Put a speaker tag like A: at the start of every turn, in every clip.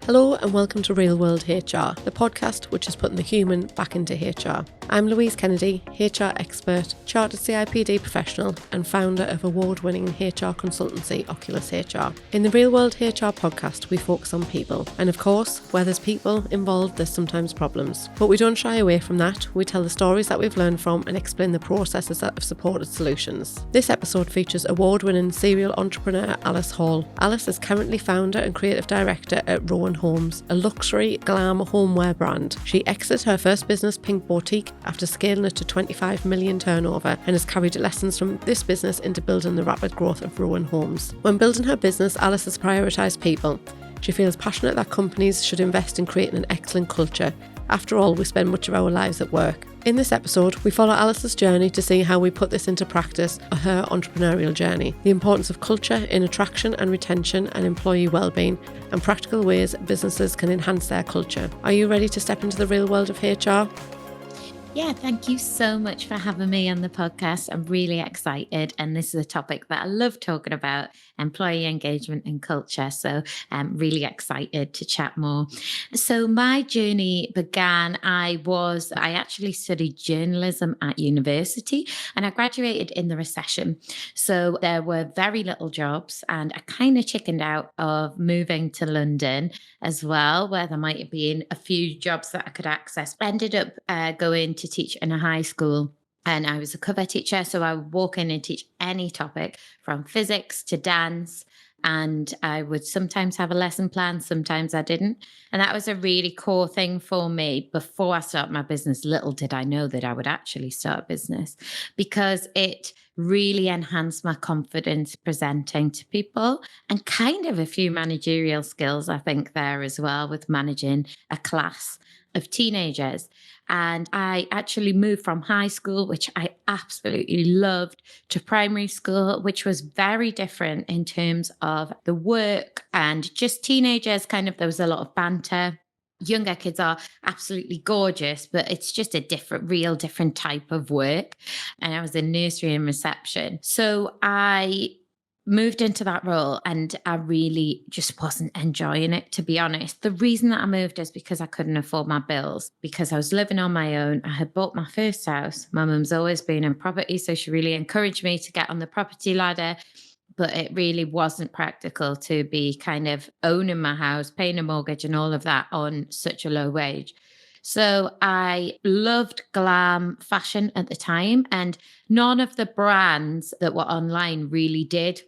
A: Hello and welcome to Real World HR, the podcast which is putting the human back into HR. I'm Louise Kennedy, HR expert, chartered CIPD professional and founder of award-winning HR consultancy Oculus HR. In the Real World HR podcast, we focus on people. And of course, where there's people involved, there's sometimes problems. But we don't shy away from that. We tell the stories that we've learned from and explain the processes that have supported solutions. This episode features award-winning serial entrepreneur Alice Hall. Alice is currently founder and creative director at Rowen Homes, a luxury glam homeware brand. She exited her first business, Pink Boutique, after scaling it to 25 million turnover and has carried lessons from this business into building the rapid growth of Rowen Homes. When building her business, Alice has prioritised people. She feels passionate that companies should invest in creating an excellent culture. After all, we spend much of our lives at work. In this episode, we follow Alice's journey to see how we put this into practice on her entrepreneurial journey, the importance of culture in attraction and retention and employee well-being, and practical ways businesses can enhance their culture. Are you ready to step into the real world of HR?
B: Yeah, thank you so much for having me on the podcast. I'm really excited. And this is a topic that I love talking about, employee engagement and culture. So I'm really excited to chat more. So my journey began, I actually studied journalism at university and I graduated in the recession. So there were very little jobs and I kind of chickened out of moving to London as well, where there might have been a few jobs that I could access. I ended up going to teach in a high school and I was a cover teacher. So I would walk in and teach any topic from physics to dance. And I would sometimes have a lesson plan, sometimes I didn't. And that was a really core thing for me before I started my business. Little did I know that I would actually start a business because it really enhanced my confidence presenting to people and kind of a few managerial skills, I think, there as well with managing a class of teenagers. And I actually moved from high school, which I absolutely loved, to primary school, which was very different in terms of the work and just teenagers. Kind of, there was a lot of banter. Younger kids are absolutely gorgeous, but it's just a different type of work. And I was in nursery and reception. So I moved into that role and I really just wasn't enjoying it, to be honest. The reason that I moved is because I couldn't afford my bills, because I was living on my own. I had bought my first house. My mum's always been in property, so she really encouraged me to get on the property ladder. But it really wasn't practical to be kind of owning my house, paying a mortgage and all of that on such a low wage. So I loved glam fashion at the time, and none of the brands that were online really did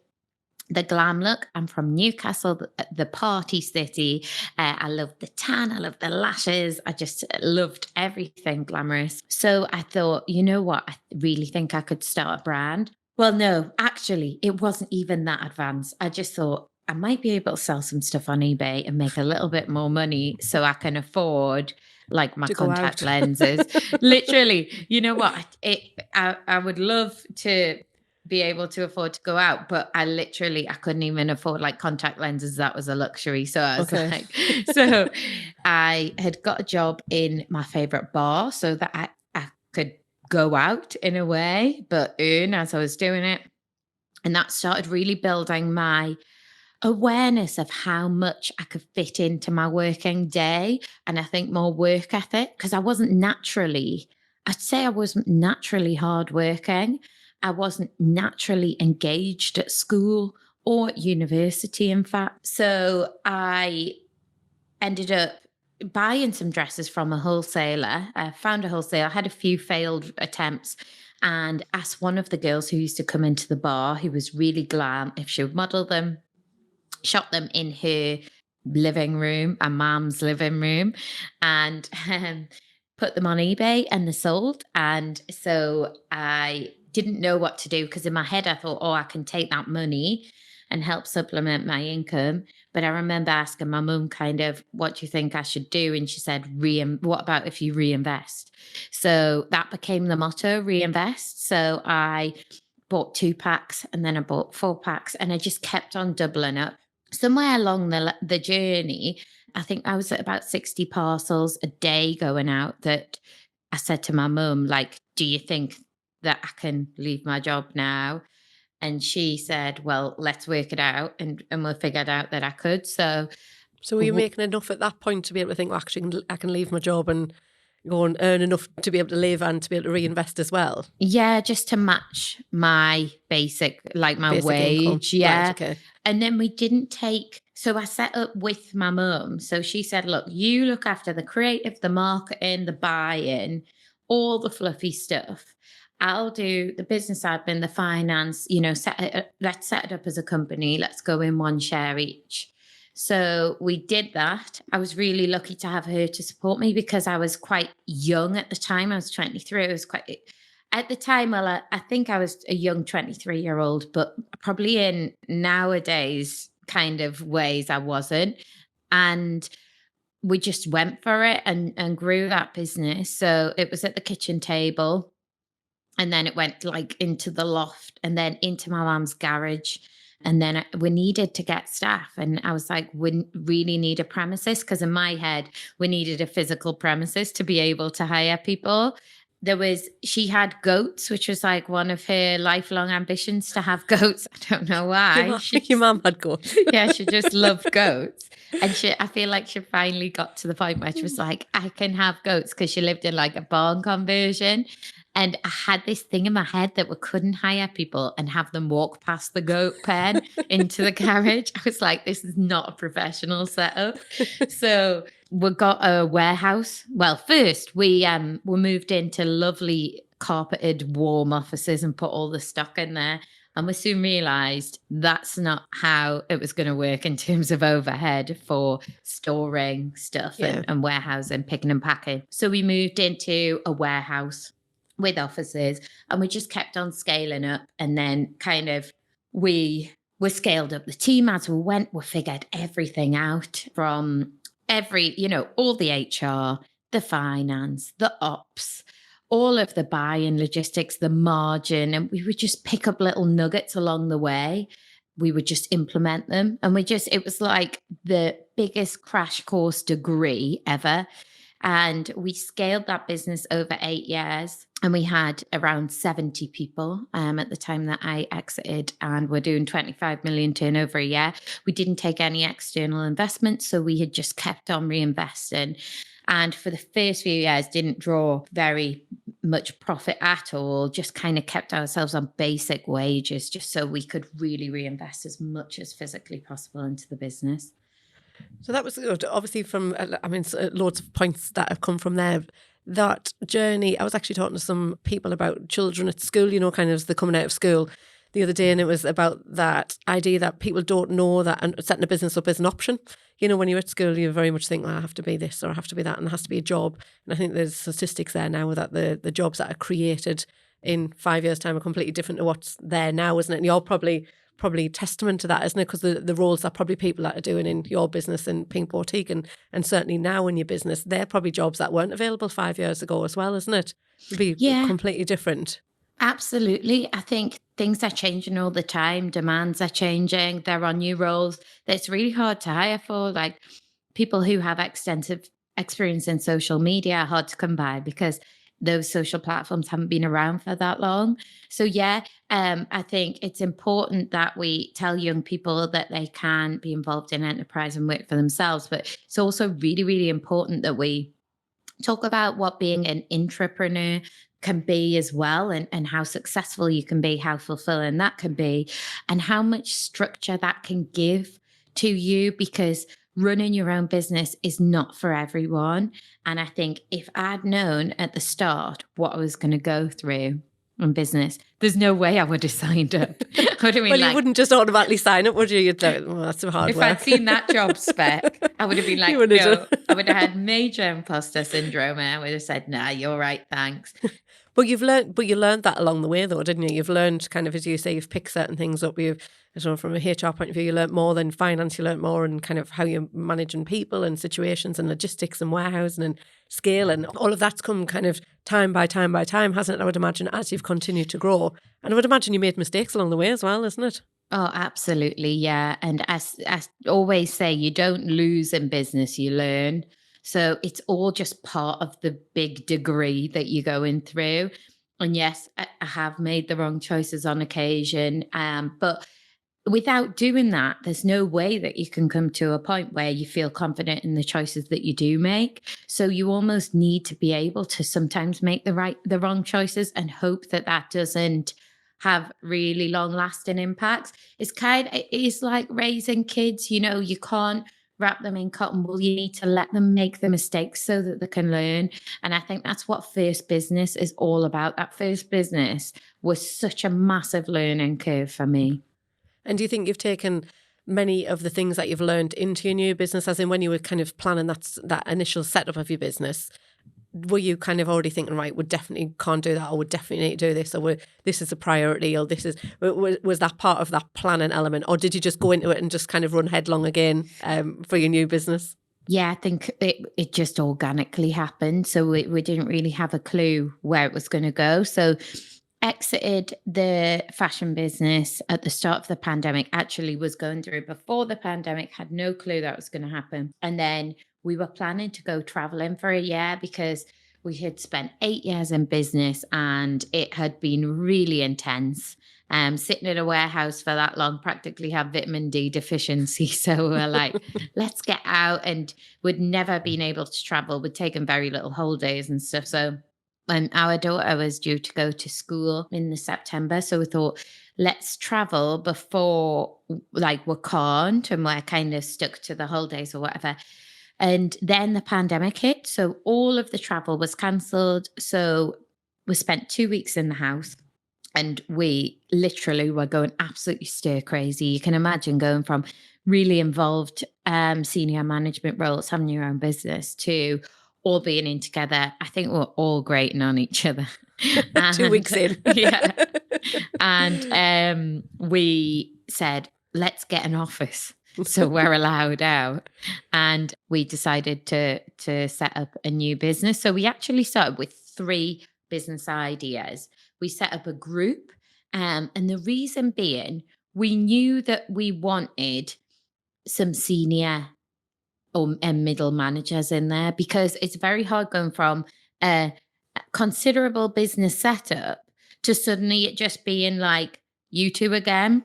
B: the glam look. I'm from Newcastle, the party city. I loved the tan. I loved the lashes. I just loved everything glamorous. So I thought, you know what? I really think I could start a brand. Well, no, actually, it wasn't even that advanced. I just thought I might be able to sell some stuff on eBay and make a little bit more money so I can afford like my contact lenses. Literally, you know what? I would love to be able to afford to go out, but I couldn't even afford like contact lenses. That was a luxury. So I was so I had got a job in my favorite bar so that I could go out in a way, but earn as I was doing it. And that started really building my awareness of how much I could fit into my working day. And I think more work ethic, because I'd say I wasn't naturally hardworking. I wasn't naturally engaged at school or at university, in fact. So I ended up buying some dresses from a wholesaler. I found a wholesaler, had a few failed attempts, and asked one of the girls who used to come into the bar, who was really glam, if she would model them, shop them in her living room, a mom's living room, and put them on eBay, and they sold. And so I didn't know what to do because in my head I thought, I can take that money and help supplement my income. But I remember asking my mum kind of, what do you think I should do? And she said, what about if you reinvest? So that became the motto, reinvest. So I bought 2 packs and then I bought 4 packs and I just kept on doubling up. Somewhere along the journey, I think I was at about 60 parcels a day going out, that I said to my mum, like, do you think that I can leave my job now? And she said, well, let's work it out. And we figured out that I could. So
A: So were you making enough at that point to be able to think, well, actually, I can leave my job and go and earn enough to be able to live and to be able to reinvest as well?
B: Yeah, just to match my basic, like my
A: Basic income.
B: wage. Yeah.
A: Right, okay.
B: And then we didn't take, so I set up with my mum. So she said, look, you look after the creative, the marketing, the buy-in, all the fluffy stuff. I'll do the business admin, the finance, let's set it up as a company. Let's go in one share each. So we did that. I was really lucky to have her to support me because I was quite young at the time. I was 23. I was quite, at the time, well, I think I was a young 23-year-old, but probably in nowadays kind of ways I wasn't. And we just went for it and grew that business. So it was at the kitchen table. And then it went like into the loft and then into my mum's garage. And then we needed to get staff. And I was like, we really need a premises, because in my head, we needed a physical premises to be able to hire people. She had goats, which was like one of her lifelong ambitions, to have goats. I don't know why.
A: Your mum had goats.
B: Yeah, she just loved goats. And I feel like she finally got to the point where she was like, I can have goats, because she lived in like a barn conversion. And I had this thing in my head that we couldn't hire people and have them walk past the goat pen into the garage. I was like, this is not a professional setup. So we got a warehouse. Well, first we moved into lovely carpeted warm offices and put all the stock in there. And we soon realized that's not how it was going to work in terms of overhead for storing stuff and warehousing, picking and packing. So we moved into a warehouse with offices, and we just kept on scaling up. And then kind of we scaled up the team as we went. We figured everything out, from all the HR, the finance, the ops, all of the buy-in, logistics, the margin. And we would just pick up little nuggets along the way. We would just implement them. And it was like the biggest crash course degree ever. And we scaled that business over 8 years. And we had around 70 people at the time that I exited, and we're doing 25 million turnover a year. We didn't take any external investment, so we had just kept on reinvesting. And for the first few years, didn't draw very much profit at all, just kind of kept ourselves on basic wages, just so we could really reinvest as much as physically possible into the business.
A: So that was obviously from, loads of points that have come from there. That journey, I was actually talking to some people about children at school, kind of the coming out of school the other day, and it was about that idea that people don't know that and setting a business up is an option. When you're at school, you very much think, well, I have to be this or I have to be that, and it has to be a job. And I think there's statistics there now that the jobs that are created in 5 years' time are completely different to what's there now, isn't it? And you're probably testament to that, isn't it? Because the roles that probably people that are doing in your business in Pink Boutique and certainly now in your business, they're probably jobs that weren't available 5 years ago as well, isn't it? It'd be completely different.
B: Absolutely. I think things are changing all the time. Demands are changing. There are new roles that's really hard to hire for. Like people who have extensive experience in social media are hard to come by because those social platforms haven't been around for that long. So I think it's important that we tell young people that they can be involved in enterprise and work for themselves. But it's also really, really important that we talk about what being an intrapreneur can be as well, and how successful you can be, how fulfilling that can be, and how much structure that can give to you, because running your own business is not for everyone. And I think if I'd known at the start what I was going to go through in business, there's no way I would have signed up.
A: You wouldn't just automatically sign up, would you? You'd like, well, that's some hard
B: work. If I'd seen that job spec, I would have been like, no. I would have had major imposter syndrome, and I would have said, nah, you're right, thanks.
A: But you learned that along the way, though, didn't you? You've learned, kind of, as you say, you've picked certain things up. From a HR point of view, you learned more than finance. You learned more in kind of how you're managing people and situations and logistics and warehousing and scale, and all of that's come kind of time by time, hasn't it? I would imagine, as you've continued to grow, and I would imagine you made mistakes along the way as well, isn't it?
B: Oh, absolutely, yeah. And as I always say, you don't lose in business, you learn. So it's all just part of the big degree that you're going through. And yes, I have made the wrong choices on occasion, but without doing that, there's no way that you can come to a point where you feel confident in the choices that you do make. So you almost need to be able to sometimes make the wrong choices and hope that that doesn't have really long lasting impacts. It is like raising kids, you can't wrap them in cotton wool. You need to let them make the mistakes so that they can learn. And I think that's what first business is all about. That first business was such a massive learning curve for me.
A: And do you think you've taken many of the things that you've learned into your new business, as in when you were kind of planning that initial setup of your business, were you kind of already thinking, right, we definitely can't do that, or we definitely need to do this, or this is a priority, or was that part of that planning element, or did you just go into it and just kind of run headlong again for your new business?
B: Yeah, I think it just organically happened. So we didn't really have a clue where it was going to go. So exited the fashion business at the start of the pandemic, actually was going through before the pandemic, had no clue that was going to happen. And then we were planning to go traveling for a year because we had spent 8 years in business and it had been really intense. Sitting in a warehouse for that long, practically have vitamin D deficiency. So we're like, let's get out. And we'd never been able to travel. We'd taken very little holidays and stuff. So our daughter was due to go to school in the September. So we thought, let's travel before like we can't and we're kind of stuck to the holidays or whatever. And then the pandemic hit. So all of the travel was cancelled. So we spent 2 weeks in the house and we literally were going absolutely stir crazy. You can imagine going from really involved senior management roles, having your own business, to all being in together. I think we're all grating on each other.
A: 2 weeks in.
B: Yeah. And we said, let's get an office so we're allowed out. And we decided to set up a new business. So we actually started with 3 business ideas. We set up a group. And the reason being, we knew that we wanted some senior and middle managers in there, because it's very hard going from a considerable business setup to suddenly it just being like you two again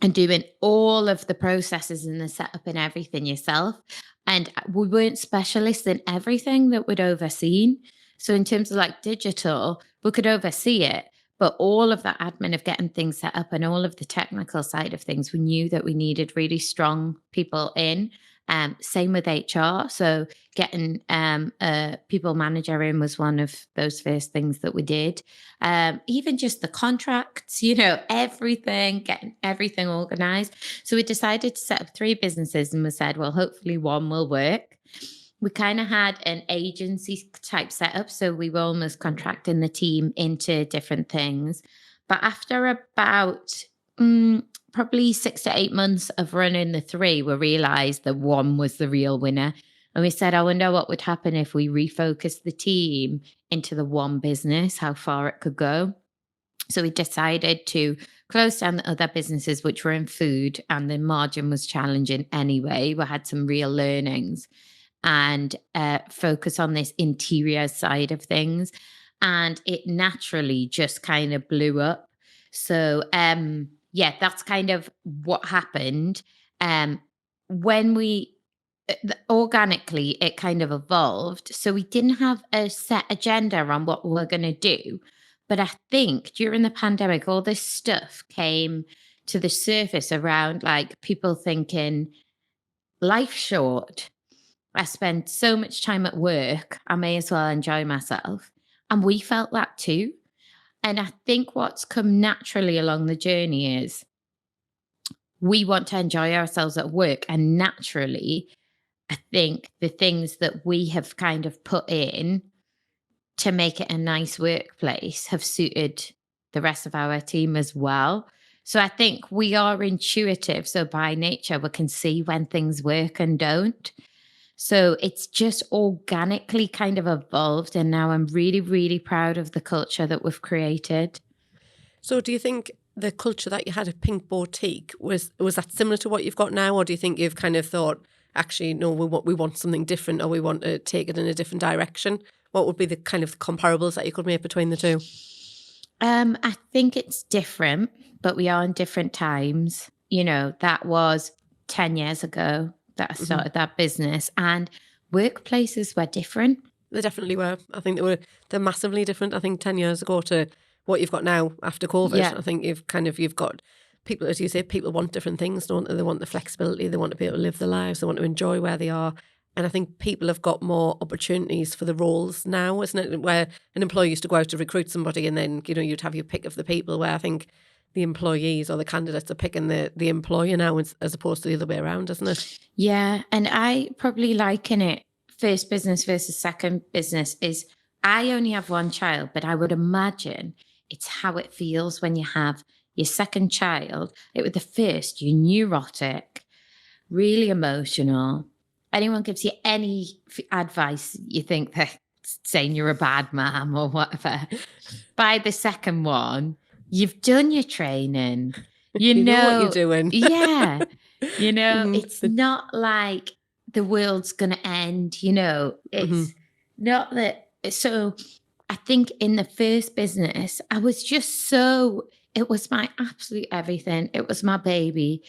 B: and doing all of the processes and the setup and everything yourself. And we weren't specialists in everything that we'd overseen. So in terms of like digital, we could oversee it, but all of that admin of getting things set up and all of the technical side of things, we knew that we needed really strong people in. Same with HR. So getting a people manager in was one of those first things that we did. Even just the contracts, everything, getting everything organized. So we decided to set up 3 businesses and we said, well, hopefully one will work. We kind of had an agency type setup. So we were almost contracting the team into different things. But after about probably 6 to 8 months of running the 3, we realized that one was the real winner. And we said, I wonder what would happen if we refocused the team into the one business, how far it could go. So we decided to close down the other businesses, which were in food, and the margin was challenging anyway. We had some real learnings, and focus on this interior side of things. And it naturally just kind of blew up. So, yeah, that's kind of what happened. When organically, it kind of evolved. So we didn't have a set agenda on what we're going to do. But I think during the pandemic, all this stuff came to the surface around like people thinking, life's short. I spend so much time at work, I may as well enjoy myself. And we felt that too. And I think what's come naturally along the journey is we want to enjoy ourselves at work. And naturally, I think the things that we have kind of put in to make it a nice workplace have suited the rest of our team as well. So I think we are intuitive. So by nature, we can see when things work and don't. So it's just organically kind of evolved. And now I'm really, really proud of the culture that we've created.
A: So do you think the culture that you had at Pink Boutique, was that similar to what you've got now? Or do you think you've kind of thought, actually, no, we want something different, or we want to take it in a different direction? What would be the kind of comparables that you could make between the two?
B: I think it's different, but we are in different times. that was 10 years ago that I started that business, and workplaces were different.
A: They definitely were. I think they're massively different. I think 10 years ago to what you've got now after COVID.
B: Yeah.
A: I think you've got people, as you say, people want different things, don't they? They want the flexibility, they want to be able to live their lives, they want to enjoy where they are. And I think people have got more opportunities for the roles now, isn't it? Where an employee used to go out to recruit somebody and then, you'd have your pick of the people, where I think the employees or the candidates are picking the employer now as opposed to the other way around, isn't it?
B: Yeah. And I probably liken it, first business versus second business, is I only have one child, but I would imagine it's how it feels when you have your second child. With the first, you're neurotic, really emotional. Anyone gives you any advice, you think they're saying you're a bad mom or whatever. By the second one, you've done your training. You know
A: what you're doing.
B: Yeah. It's not like the world's going to end, it's not that. So I think in the first business, I was just it was my absolute everything. It was my baby.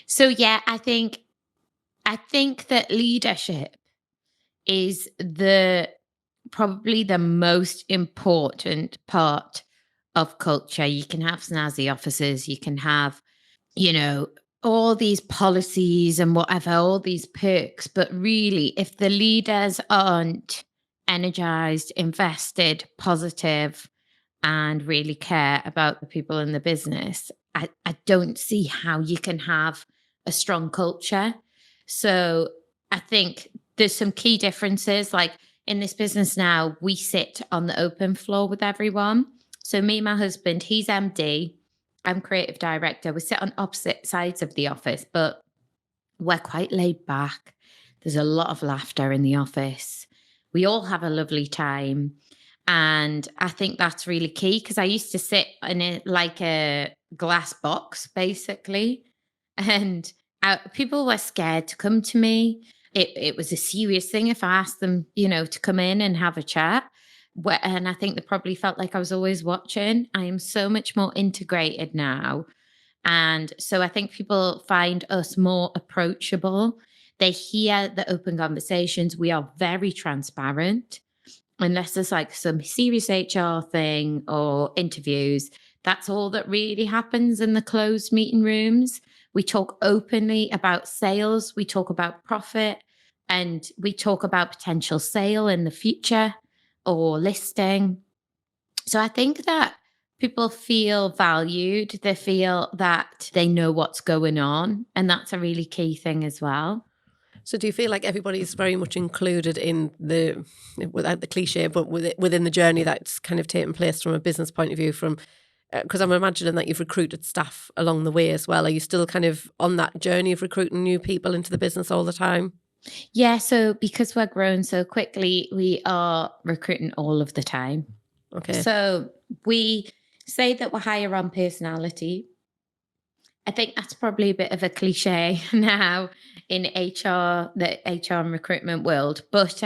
B: So yeah, I think that leadership is probably the most important part of culture. You can have snazzy offices, you can have, all these policies and whatever, all these perks. But really, if the leaders aren't energized, invested, positive, and really care about the people in the business, I don't see how you can have a strong culture. So I think there's some key differences. Like in this business now, we sit on the open floor with everyone. So me and my husband, he's MD, I'm creative director. We sit on opposite sides of the office, but we're quite laid back. There's a lot of laughter in the office. We all have a lovely time. And I think that's really key, because I used to sit in a glass box, basically. And people were scared to come to me. It was a serious thing if I asked them, to come in and have a chat. And I think they probably felt like I was always watching. I am so much more integrated now. And so I think people find us more approachable. They hear the open conversations. We are very transparent. Unless there's like some serious HR thing or interviews, that's all that really happens in the closed meeting rooms. We talk openly about sales. We talk about profit, and we talk about potential sale in the future or listing. So I think that people feel valued. They feel that they know what's going on. And that's a really key thing as well.
A: So do you feel like everybody's very much included in without the cliche, but within the journey that's kind of taken place from a business point of view? Because I'm imagining that you've recruited staff along the way as well. Are you still kind of on that journey of recruiting new people into the business all the time?
B: Yeah, so because we're growing so quickly, we are recruiting all of the time.
A: Okay.
B: So we say that we hire on personality. I think that's probably a bit of a cliche now in HR, the HR and recruitment world, but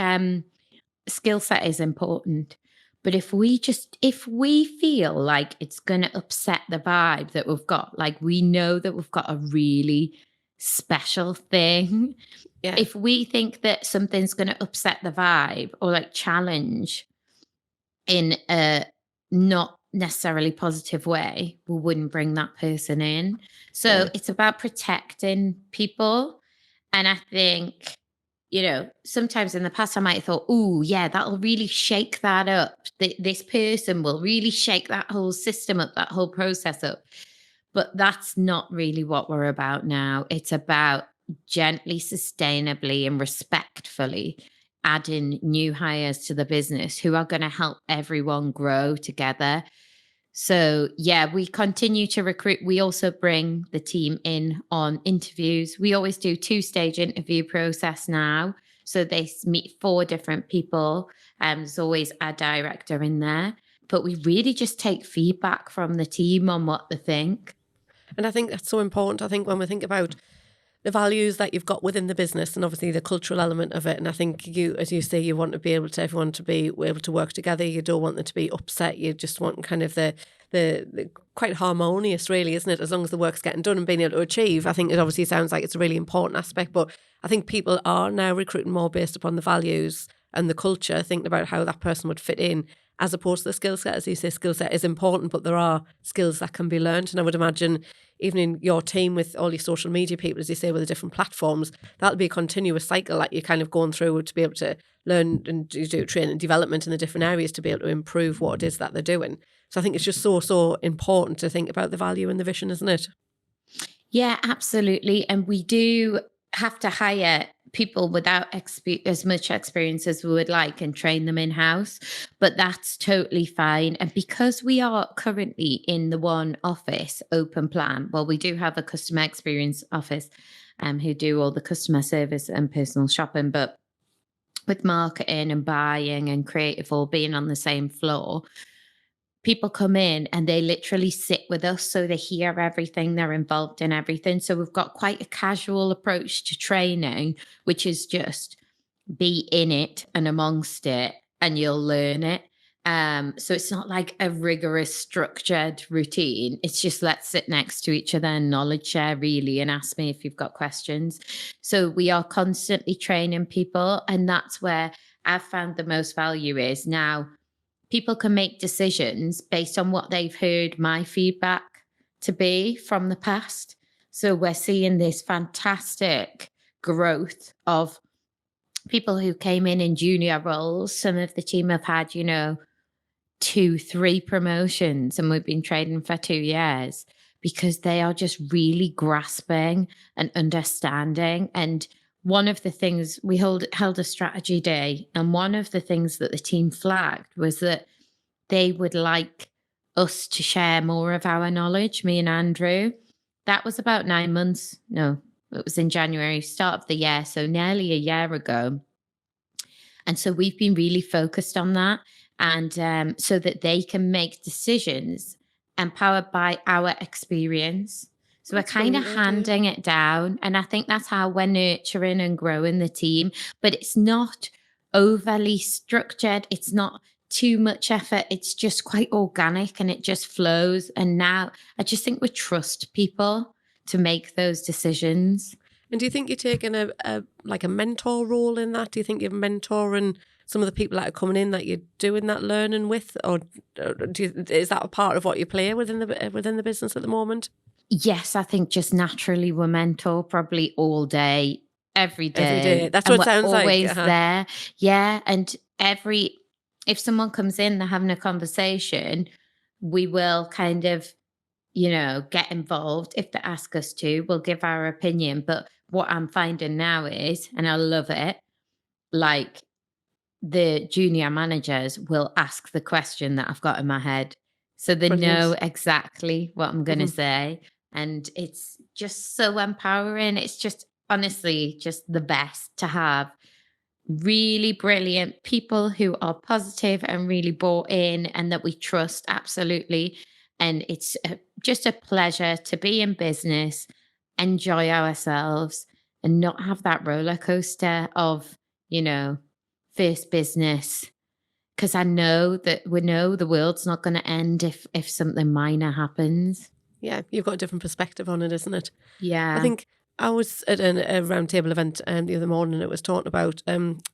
B: skill set is important. But if we feel like it's going to upset the vibe that we've got, like we know that we've got a really special thing.
A: Yeah.
B: If we think that something's going to upset the vibe or like challenge in a not necessarily positive way, we wouldn't bring that person in. So It's about protecting people. And I think, sometimes in the past I might have thought, oh yeah, that'll really shake that up. This person will really shake that whole system up, that whole process up. But that's not really what we're about now. It's about gently, sustainably, and respectfully adding new hires to the business who are going to help everyone grow together. So yeah, we continue to recruit. We also bring the team in on interviews. We always do 2-stage interview process now. So they meet 4 different people. There's always a director in there. But we really just take feedback from the team on what they think.
A: And I think that's so important. I think when we think about the values that you've got within the business and obviously the cultural element of it. And I think you, as you say, you want to be able to, everyone to be able to work together. You don't want them to be upset. You just want kind of the quite harmonious, really, isn't it? As long as the work's getting done and being able to achieve. I think it obviously sounds like it's a really important aspect, but I think people are now recruiting more based upon the values and the culture, thinking about how that person would fit in, as opposed to the skill set. As you say, skill set is important, but there are skills that can be learned. And I would imagine even in your team with all your social media people, as you say, with the different platforms, that'll be a continuous cycle that you're kind of going through to be able to learn and do training and development in the different areas to be able to improve what it is that they're doing. So I think it's just so important to think about the value and the vision, isn't it?
B: Yeah, absolutely. And we do have to hire people without as much experience as we would like and train them in-house, but that's totally fine. And because we are currently in the one office open plan, well, we do have a customer experience office who do all the customer service and personal shopping, but with marketing and buying and creative all being on the same floor, people come in and they literally sit with us, so they hear everything, they're involved in everything. So we've got quite a casual approach to training, which is just be in it and amongst it and you'll learn it. So it's not like a rigorous structured routine. It's just let's sit next to each other and knowledge share really, and ask me if you've got questions. So we are constantly training people, and that's where I've found the most value is now. People can make decisions based on what they've heard my feedback to be from the past. So we're seeing this fantastic growth of people who came in junior roles. Some of the team have had, 2-3 promotions, and we've been training for 2 years because they are just really grasping and understanding. And one of the things we held a strategy day, and one of the things that the team flagged was that they would like us to share more of our knowledge, me and Andrew. That was about 9 months. No, it was in January, start of the year. So nearly a year ago. And so we've been really focused on that. And so that they can make decisions empowered by our experience. So we're kind of handing it down. And I think that's how we're nurturing and growing the team. But it's not overly structured. It's not too much effort. It's just quite organic and it just flows. And now I just think we trust people to make those decisions.
A: And do you think you're taking a mentor role in that? Do you think you're mentoring some of the people that are coming in that you're doing that learning with, or is that a part of what you play within the business at the moment?
B: Yes, I think just naturally we're mentor probably all day, every day.
A: Every day. That's what it sounds like.
B: Always there. Yeah. And if someone comes in, they're having a conversation, we will kind of, get involved. If they ask us to, we'll give our opinion. But what I'm finding now is, and I love it, like the junior managers will ask the question that I've got in my head. So they know exactly what I'm going to say. And it's just so empowering. It's just honestly just the best to have really brilliant people who are positive and really bought in and that we trust absolutely. And it's just a pleasure to be in business, enjoy ourselves, and not have that roller coaster of, first business. Because I know that we know the world's not going to end if something minor happens.
A: Yeah, you've got a different perspective on it, isn't it?
B: Yeah.
A: I think I was at a roundtable event the other morning. It was talking about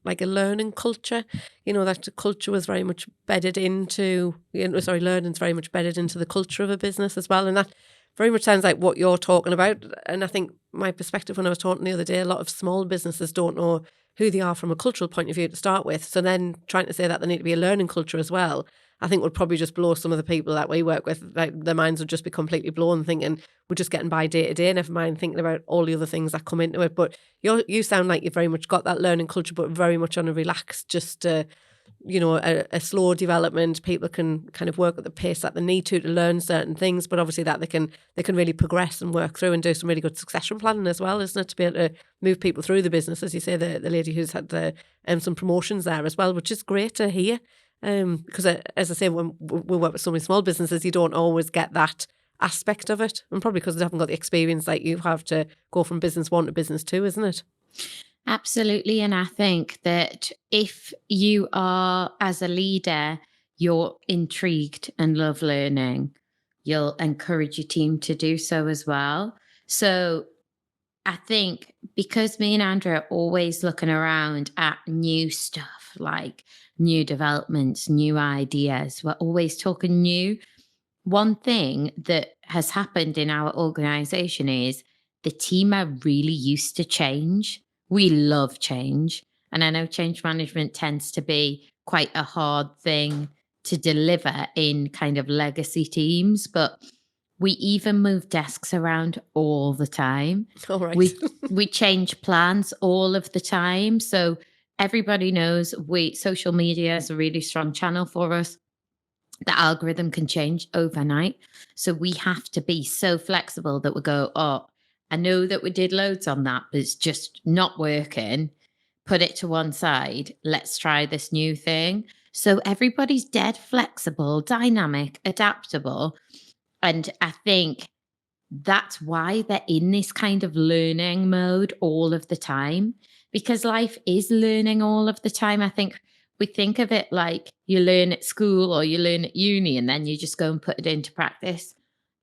A: like a learning culture. That culture was very much bedded into, learning's very much bedded into the culture of a business as well. And that very much sounds like what you're talking about. And I think my perspective when I was talking the other day, a lot of small businesses don't know who they are from a cultural point of view to start with. So then trying to say that there need to be a learning culture as well, I think would probably just blow some of the people that we work with, like their minds would just be completely blown, thinking we're just getting by day to day, never mind thinking about all the other things that come into it. But you sound like you've very much got that learning culture, but very much on a relaxed, just a slow development. People can kind of work at the pace that they need to learn certain things, but obviously that they can really progress and work through and do some really good succession planning as well, isn't it? To be able to move people through the business, as you say, the lady who's had some promotions there as well, which is great to hear. Because as I say, when we work with so many small businesses, you don't always get that aspect of it, and probably because they haven't got the experience like you have to go from business 1 to business 2, isn't it?
B: Absolutely. And I think that if you are, as a leader, you're intrigued and love learning, you'll encourage your team to do so as well. So I think because me and Andrea are always looking around at new stuff, like new developments, new ideas, we're always talking new. One thing that has happened in our organization is the team are really used to change. We love change. And I know change management tends to be quite a hard thing to deliver in kind of legacy teams, but we even move desks around all the time.
A: All right.
B: We change plans all of the time. So everybody knows social media is a really strong channel for us. The algorithm can change overnight. So we have to be so flexible that we go, oh, I know that we did loads on that, but it's just not working. Put it to one side. Let's try this new thing. So everybody's dead flexible, dynamic, adaptable. And I think that's why they're in this kind of learning mode all of the time, because life is learning all of the time. I think we think of it like you learn at school or you learn at uni and then you just go and put it into practice.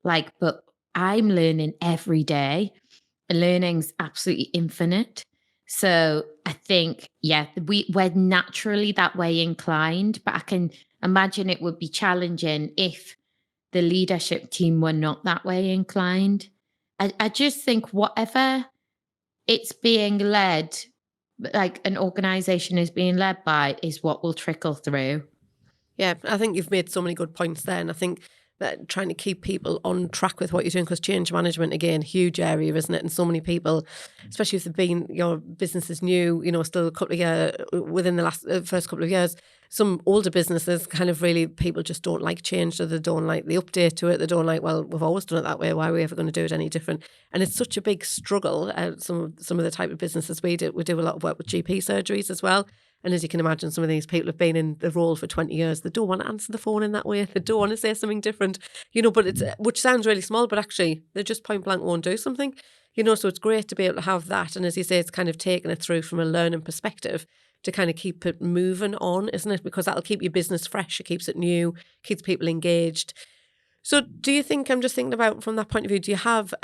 B: But I'm learning every day. Learning's absolutely infinite. So I think, yeah, we're naturally that way inclined, but I can imagine it would be challenging if the leadership team were not that way inclined. I just think whatever it's being led, like an organization is being led by, is what will trickle through.
A: Yeah, I think you've made so many good points there. And I think that trying to keep people on track with what you're doing, because change management, again, huge area, isn't it? And so many people, especially if they've been, your business is new, still a couple of years, within the first couple of years, some older businesses kind of really, people just don't like change, or they don't like the update to it. They don't like, well, we've always done it that way. Why are we ever going to do it any different? And it's such a big struggle. Some of the type of businesses we do a lot of work with GP surgeries as well. And as you can imagine, some of these people have been in the role for 20 years. They don't want to answer the phone in that way. They don't want to say something different, but it's, which sounds really small, but actually they just point blank won't do something, so it's great to be able to have that. And as you say, it's kind of taking it through from a learning perspective to kind of keep it moving on, isn't it? Because that'll keep your business fresh. It keeps it new, keeps people engaged. So do you think, I'm just thinking about from that point of view, do you have,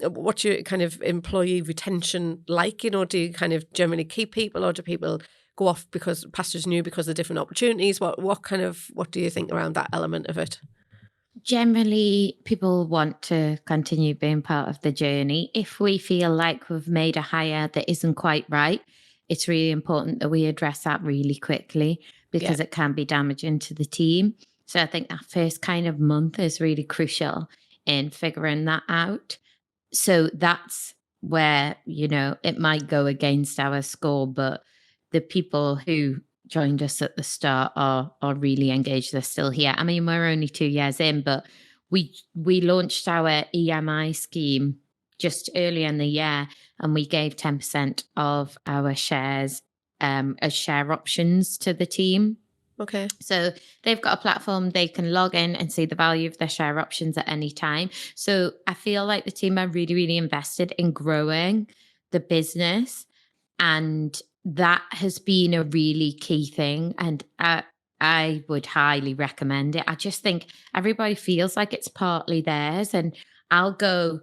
A: what's your kind of employee retention like? Do you kind of generally keep people, or do people go off because pastures new because of different opportunities? What do you think around that element of it?
B: Generally, people want to continue being part of the journey. If we feel like we've made a hire that isn't quite right, it's really important that we address that really quickly, because it can be damaging to the team. So I think that first kind of month is really crucial in figuring that out. So that's where, it might go against our score, but the people who joined us at the start are really engaged. They're still here. I mean, we're only 2 years in, but we launched our EMI scheme just earlier in the year, and we gave 10% of our shares as share options to the team.
A: Okay.
B: So they've got a platform, they can log in and see the value of their share options at any time. So I feel like the team are really, really invested in growing the business. And that has been a really key thing. And I would highly recommend it. I just think everybody feels like it's partly theirs. And I'll go,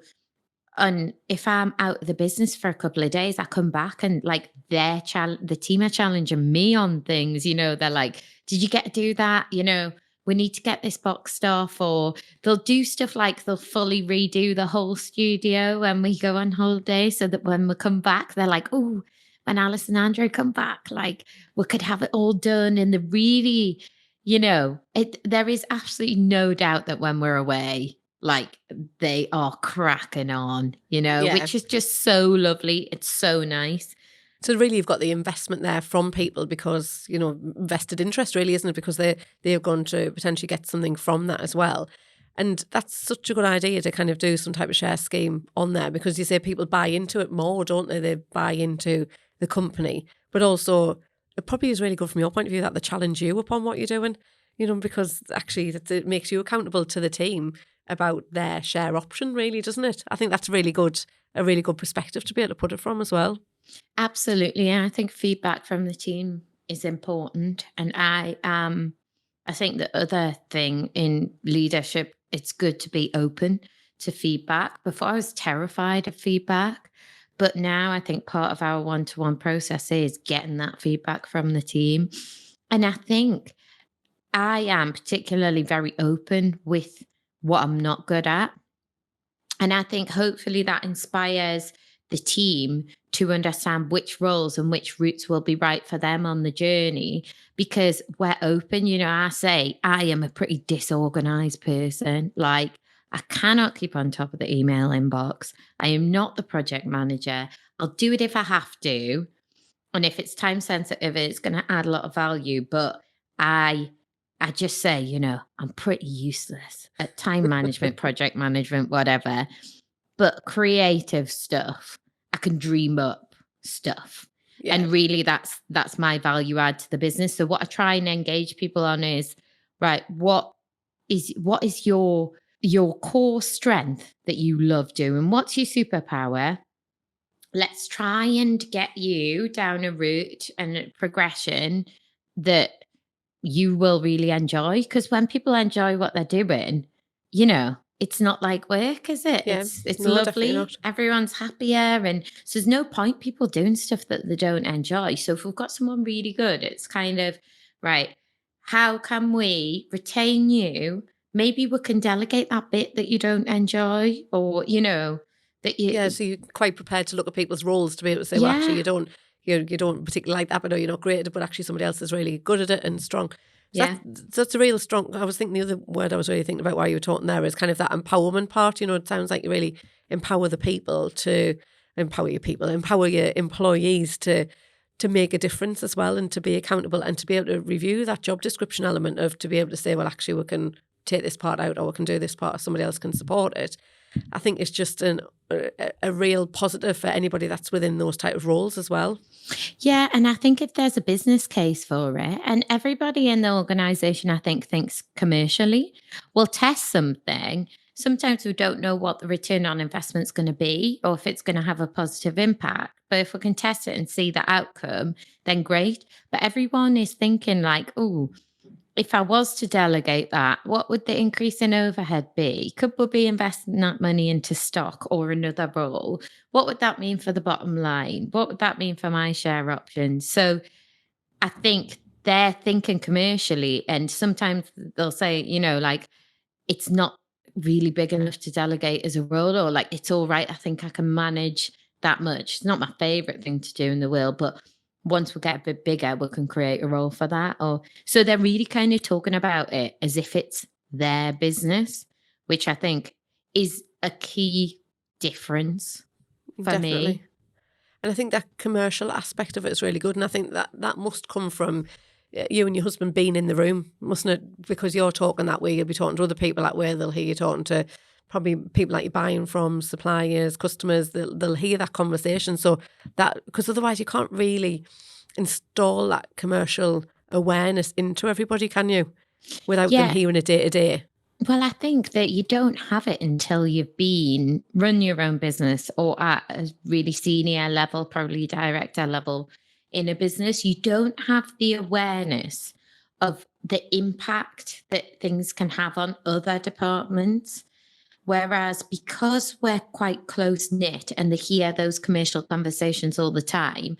B: and if I'm out of the business for a couple of days, I come back and like the team are challenging me on things. They're like, did you get to do that? We need to get this boxed off. Or they'll do stuff like they'll fully redo the whole studio when we go on holiday, so that when we come back, they're like, oh, when Alice and Andrew come back, like we could have it all done. And the really, there is absolutely no doubt that when we're away, like they are cracking on, which is just so lovely. It's so nice.
A: So really you've got the investment there from people because, vested interest really, isn't it? Because they're going to potentially get something from that as well. And that's such a good idea to kind of do some type of share scheme on there, because you say people buy into it more, don't they? They buy into the company, but also it probably is really good from your point of view that they challenge you upon what you're doing, because actually it makes you accountable to the team. about their share option, really, doesn't it? I think that's a really good perspective to be able to put it from as well.
B: Absolutely. And I think feedback from the team is important. And I think the other thing in leadership, it's good to be open to feedback. Before I was terrified of feedback, but now I think part of our one-to-one process is getting that feedback from the team. And I think I am particularly very open with what I'm not good at. And I think hopefully that inspires the team to understand which roles and which routes will be right for them on the journey, because we're open. I say I am a pretty disorganized person. Like, I cannot keep on top of the email inbox. I am not the project manager. I'll do it if I have to. And if it's time sensitive, it's going to add a lot of value. But I just say, I'm pretty useless at time management, project management, whatever. But creative stuff, I can dream up stuff. Yeah. And really that's my value add to the business. So what I try and engage people on is, right, what is your core strength that you love doing? What's your superpower? Let's try and get you down a route and a progression that you will really enjoy. Because when people enjoy what they're doing, it's not like work, is it?
A: Yeah,
B: it's lovely. Everyone's happier. And so there's no point people doing stuff that they don't enjoy. So if we've got someone really good, it's kind of, right, how can we retain you? Maybe we can delegate that bit that you don't enjoy, or,
A: so you're quite prepared to look at people's roles to be able to say, well, actually, you don't particularly like that, but you're not great at it, but actually somebody else is really good at it and strong. So that's a real strong. I was thinking the other word I was really thinking about while you were talking there is kind of that empowerment part. It sounds like you really empower the people to empower your employees to make a difference as well, and to be accountable, and to be able to review that job description element of, to be able to say, well, actually, we can take this part out, or we can do this part, or somebody else can support it. I think it's just a real positive for anybody that's within those type of roles as well.
B: Yeah, and I think if there's a business case for it, and everybody in the organisation, I think, thinks commercially, we'll test something. Sometimes we don't know what the return on investment's going to be, or if it's going to have a positive impact. But if we can test it and see the outcome, then great. But everyone is thinking like, oh, if I was to delegate that, what would the increase in overhead be? Could we be investing that money into stock or another role? What would that mean for the bottom line? What would that mean for my share options? So I think they're thinking commercially, and sometimes they'll say, like, it's not really big enough to delegate as a role, or like, it's all right, I think I can manage that much. It's not my favorite thing to do in the world, but once we get a bit bigger, we can create a role for that. Or so they're really kind of talking about it as if it's their business, which I think is a key difference for me.
A: And I think that commercial aspect of it is really good. And I think that must come from you and your husband being in the room, mustn't it? Because you're talking that way, you'll be talking to other people that way, they'll hear you talking to probably people that you're buying from, suppliers, customers, they'll hear that conversation. So that, because otherwise you can't really install that commercial awareness into everybody, can you? Without them hearing it day to day.
B: Well, I think that you don't have it until you've run your own business, or at a really senior level, probably director level in a business. You don't have the awareness of the impact that things can have on other departments. Whereas because we're quite close knit and they hear those commercial conversations all the time,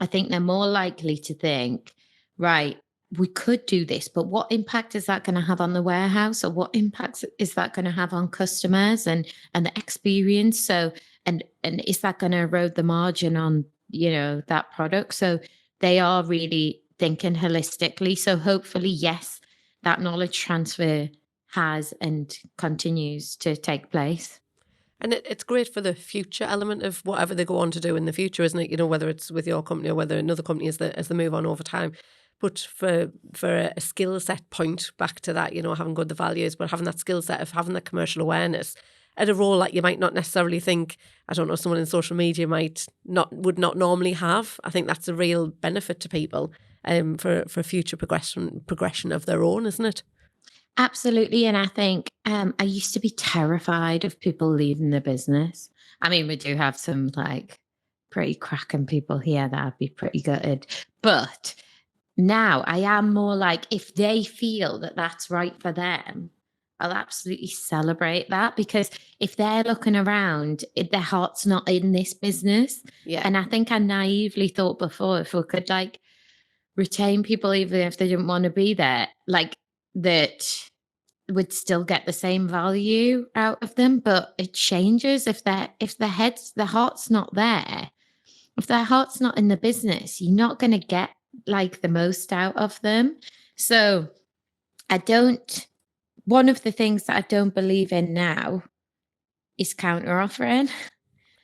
B: I think they're more likely to think, right, we could do this, but what impact is that going to have on the warehouse, or what impact is that going to have on customers and the experience? So, and is that going to erode the margin on, that product? So they are really thinking holistically. So hopefully, yes, that knowledge transfer has and continues to take place.
A: And it's great for the future element of whatever they go on to do in the future, isn't it? Whether it's with your company or whether another company as they move on over time. But for a skill set point back to that, having good the values, but having that skill set of having that commercial awareness at a role that you might not necessarily think, I don't know, someone in social media would not normally have. I think that's a real benefit to people for future progression of their own, isn't it?
B: Absolutely. And I think I used to be terrified of people leaving the business. I mean, we do have some like pretty cracking people here that I'd be pretty gutted. But now I am more like, if they feel that that's right for them, I'll absolutely celebrate that, because if they're looking around, their heart's not in this business.
A: Yeah.
B: And I think I naively thought before, if we could like retain people, even if they didn't want to be there, like that would still get the same value out of them. But it changes if their heart's not there. If their heart's not in the business, you're not going to get like the most out of them. So one of the things that I don't believe in now is counter offering.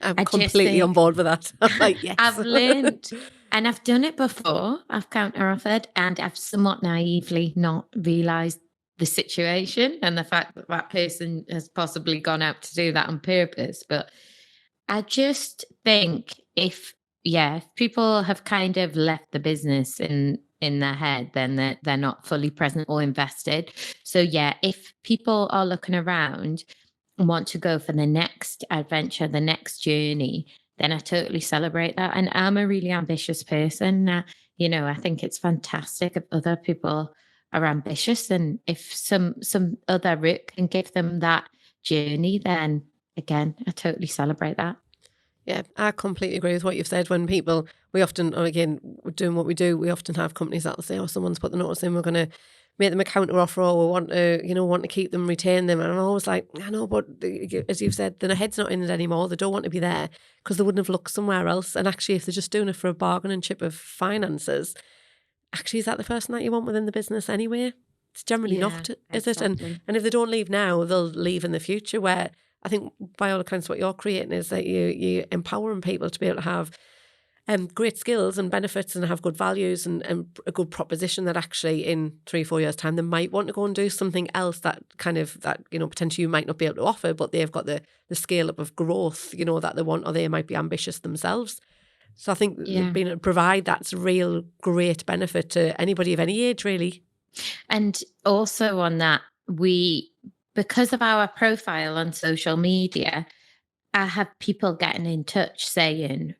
A: I'm
B: I just
A: completely on
B: think
A: board with that. I'm like, yes.
B: I've learned, and I've done it before. I've counter offered, and I've somewhat naively not realized the situation and the fact that that person has possibly gone out to do that on purpose. But I just think if people have kind of left the business in their head, then they're not fully present or invested. So yeah, if people are looking around and want to go for the next adventure, the next journey, then I totally celebrate that. And I'm a really ambitious person. I think it's fantastic if other people are ambitious, and if some other route can give them that journey, then again, I totally celebrate that.
A: Yeah, I completely agree with what you've said. When people, we often, again, doing what we do, we often have companies that will say, oh, someone's put the notice in, we're going to make them a counter offer, or we want to keep them, retain them. And I'm always like, I know, but as you've said, their head's not in it anymore. They don't want to be there because they wouldn't have looked somewhere else. And actually, if they're just doing it for a bargaining chip of finances, actually, is that the person that you want within the business anyway? It's generally not, is
B: exactly.
A: it? And if they don't leave now, they'll leave in the future, where I think by all accounts what you're creating is that you empowering people to be able to have great skills and benefits and have good values and a good proposition that actually in 3-4 years time they might want to go and do something else that potentially you might not be able to offer, but they've got the scale up of growth that they want, or they might be ambitious themselves. So I think being able to provide that's a real great benefit to anybody of any age, really.
B: And also on that, because of our profile on social media, I have people getting in touch saying,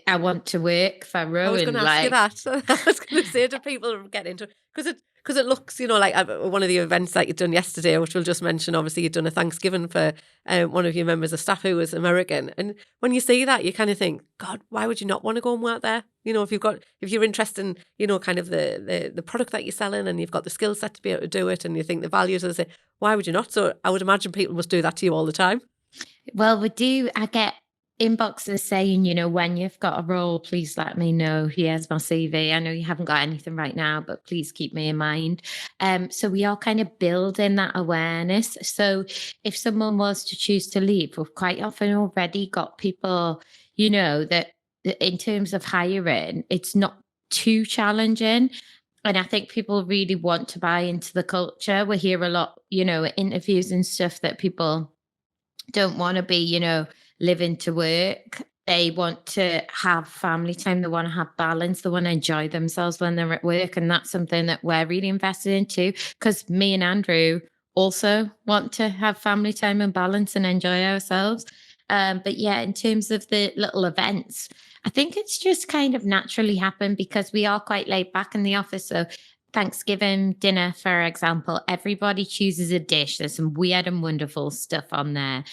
B: I want to work for Rowen.
A: I was going to ask you that. I was going to say to people, get into it, because it looks, like one of the events that you've done yesterday, which we'll just mention, obviously you've done a Thanksgiving for one of your members of staff who was American. And when you see that, you kind of think, God, why would you not want to go and work there? If you're interested in, kind of the product that you're selling, and you've got the skill set to be able to do it, and you think the values of it, why would you not? So I would imagine people must do that to you all the time.
B: Well, we do. I get inboxes saying, when you've got a role, please let me know. Here's my CV. I know you haven't got anything right now, but please keep me in mind. So we are kind of building that awareness. So if someone was to choose to leave, we've quite often already got people, that in terms of hiring, it's not too challenging. And I think people really want to buy into the culture. We hear a lot, interviews and stuff, that people don't want to be, living to work. They want to have family time. They want to have balance. They want to enjoy themselves when they're at work. And that's something that we're really invested in too, because me and Andrew also want to have family time and balance and enjoy ourselves. But yeah, in terms of the little events, I think it's just kind of naturally happened because we are quite laid back in the office. So Thanksgiving dinner, for example, everybody chooses a dish. There's some weird and wonderful stuff on there,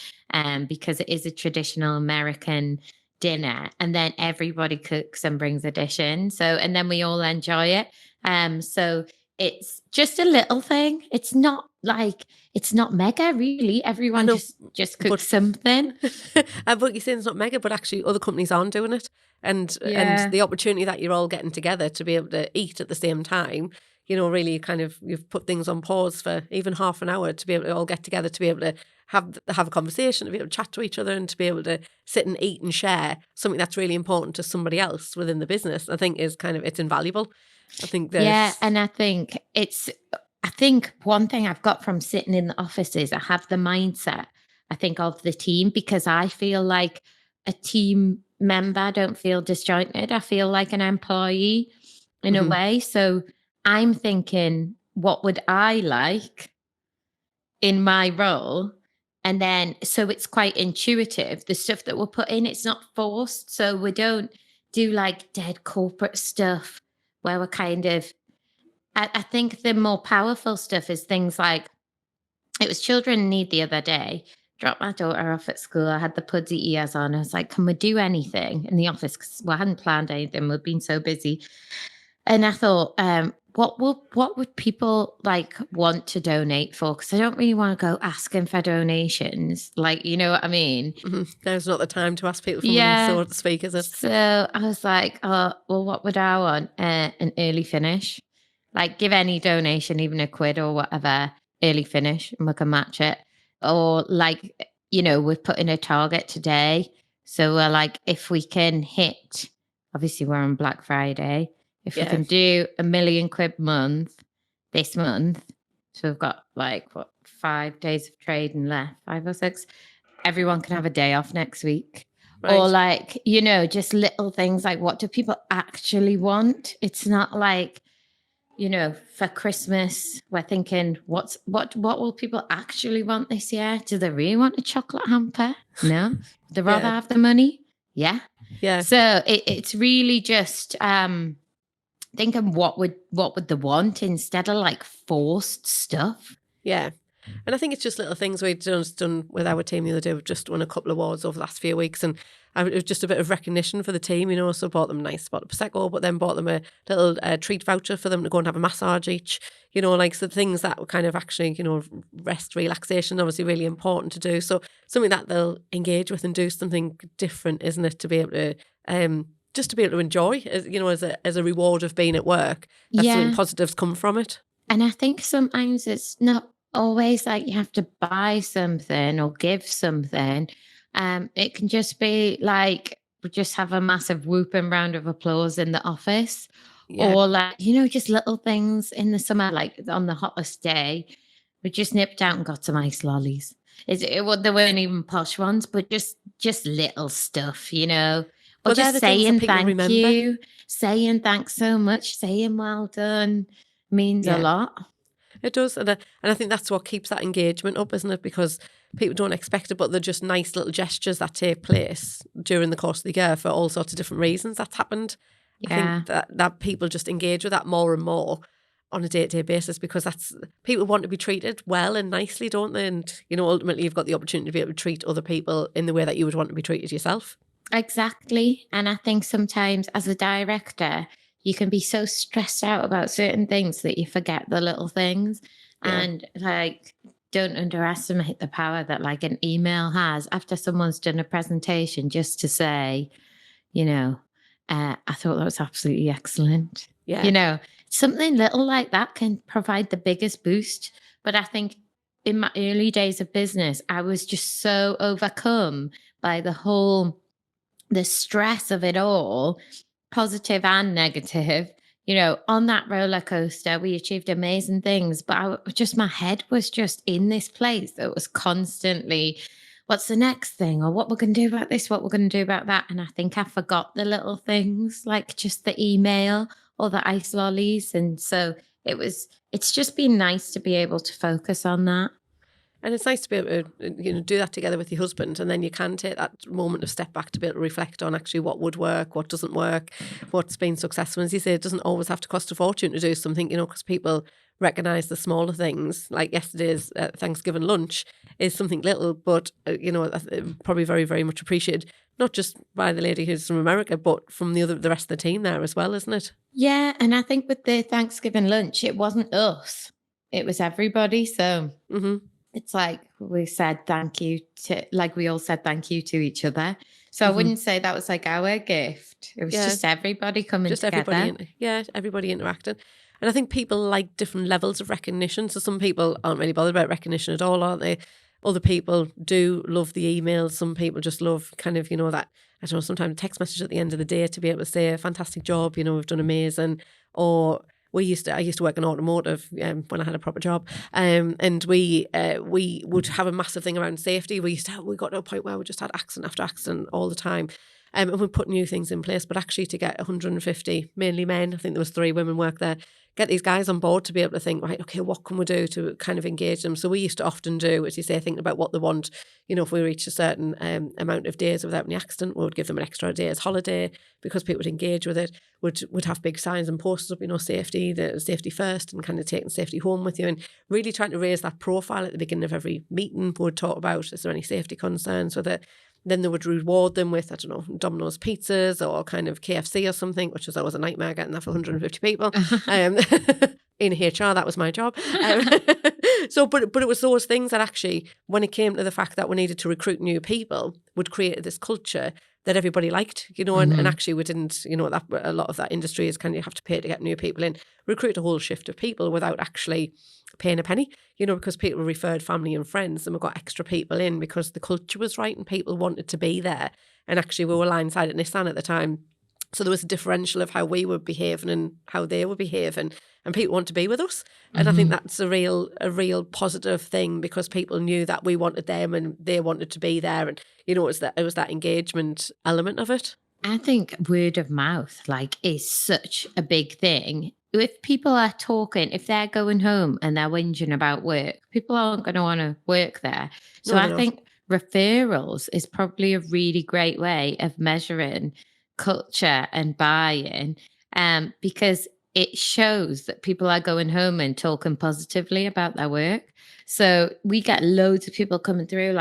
B: because it is a traditional American dinner. And then everybody cooks and brings a dish in. And then we all enjoy it. So it's just a little thing. It's not mega, really. Everyone just cooks something.
A: But you're saying it's not mega, but actually other companies aren't doing it. And the opportunity that you're all getting together to be able to eat at the same time, really kind of, you've put things on pause for even half an hour to be able to all get together, to be able to have a conversation, to be able to chat to each other, and to be able to sit and eat and share something that's really important to somebody else within the business, I think is it's invaluable. I think that...
B: Yeah, and I think one thing I've got from sitting in the office is I have the mindset, I think, of the team, because I feel like a team member. I don't feel disjointed. I feel like an employee in a way. So I'm thinking, what would I like in my role. And then, so it's quite intuitive. The stuff that we're put in, it's not forced. So we don't do like dead corporate stuff where we're kind of, I think the more powerful stuff is things like, it was children in need the other day. Dropped my daughter off at school. I had the pudgy ears on. I was like, can we do anything in the office? Because I hadn't planned anything. We've been so busy. And I thought, what would people like want to donate for? Because I don't really want to go asking for donations. Like, you know what I mean?
A: Mm-hmm. There's not the time to ask people for money, so to speak, is it?
B: So I was like, oh, well, what would I want? An early finish. Like, give any donation, even a quid or whatever, early finish, and we can match it. Or like, we've put in a target today. So we're like, if we can hit, obviously we're on Black Friday. If we can do £1 million month this month, so we've got like 5 days of trading left, 5 or 6. Everyone can have a day off next week. Right. Or like, just little things like, what do people actually want? It's not like, for Christmas, we're thinking, what will people actually want this year? Do they really want a chocolate hamper? No. They'd rather have the money? Yeah.
A: Yeah.
B: So it's really just thinking what would they want instead of like forced stuff.
A: Yeah. And I think it's just little things we've done with our team the other day. We've just won a couple of awards over the last few weeks, and it was just a bit of recognition for the team, so bought them a nice bottle of Prosecco, but then bought them a little treat voucher for them to go and have a massage each, like so things that were kind of actually, rest, relaxation, obviously really important to do. So something that they'll engage with and do something different, isn't it, to be able to just to be able to enjoy, as a reward of being at work. That's something positives come from it.
B: And I think sometimes it's not always like you have to buy something or give something. It can just be like we just have a massive whooping round of applause in the office. Yeah. Or like, just little things in the summer, like on the hottest day, we just nipped out and got some ice lollies. They weren't even posh ones, but just little stuff, Or
A: but
B: just saying thank you,
A: saying
B: thanks so much, saying well done means a lot.
A: It does. And I think that's what keeps that engagement up, isn't it? Because people don't expect it, but they're just nice little gestures that take place during the course of the year for all sorts of different reasons that's happened. Yeah. I think that people just engage with that more and more on a day-to-day basis, because people want to be treated well and nicely, don't they? And, ultimately you've got the opportunity to be able to treat other people in the way that you would want to be treated yourself.
B: Exactly. And I think sometimes as a director, you can be so stressed out about certain things that you forget the little things. Yeah. And like, don't underestimate the power that like an email has after someone's done a presentation, just to say, I thought that was absolutely excellent. Yeah. Something little like that can provide the biggest boost. But I think in my early days of business, I was just so overcome by the stress of it all, positive and negative. On that roller coaster, we achieved amazing things, but my head was just in this place that was constantly, what's the next thing? Or what we're going to do about this, what we're going to do about that. And I think I forgot the little things, like just the email or the ice lollies. And so it's just been nice to be able to focus on that.
A: And it's nice to be able to, do that together with your husband, and then you can take that moment of step back to be able to reflect on actually what would work, what doesn't work, what's been successful. As you say, it doesn't always have to cost a fortune to do something, because people recognise the smaller things. Like yesterday's Thanksgiving lunch is something little, but, probably very, very much appreciated, not just by the lady who's from America, but from the rest of the team there as well, isn't it?
B: Yeah, and I think with the Thanksgiving lunch, it wasn't us. It was everybody, so... Mm-hmm. It's like we said thank you we all said thank you to each other. So I wouldn't say that was like our gift. It was just everybody coming together.
A: Everybody interacting. And I think people like different levels of recognition. So some people aren't really bothered about recognition at all, aren't they? Other people do love the emails. Some people just love kind of, that, I don't know, sometimes a text message at the end of the day to be able to say, fantastic job, we've done amazing. Or I used to work in automotive when I had a proper job, and we would have a massive thing around safety. We got to a point where we just had accident after accident all the time, And we put new things in place, but actually to get 150, mainly men, I think there was 3 women work there, get these guys on board to be able to think, right, okay, what can we do to kind of engage them? So we used to often do, as you say, thinking about what they want. If we reach a certain amount of days without any accident, we would give them an extra day's holiday because people would engage with it. Would have big signs and posters up, safety, the safety first, and kind of taking safety home with you, and really trying to raise that profile at the beginning of every meeting. We would talk about, is there any safety concerns with it? Then they would reward them with, I don't know, Domino's pizzas or kind of KFC or something, which was always a nightmare getting that for 150 people. In HR, that was my job. But it was those things that actually, when it came to the fact that we needed to recruit new people, would create this culture that everybody liked, and actually we didn't, that a lot of that industry is kind of you have to pay to get new people in, recruit a whole shift of people without actually paying a penny, because people referred family and friends, and we got extra people in because the culture was right and people wanted to be there. And actually we were line-side at Nissan at the time. So there was a differential of how we were behaving and how they were behaving, and people want to be with us. And I think that's a real positive thing, because people knew that we wanted them and they wanted to be there. And, it was that engagement element of it.
B: I think word of mouth is such a big thing. If people are talking, if they're going home and they're whinging about work, people aren't going to want to work there. So I think referrals is probably a really great way of measuring culture and buy-in, because it shows that people are going home and talking positively about their work. So we get loads of people coming through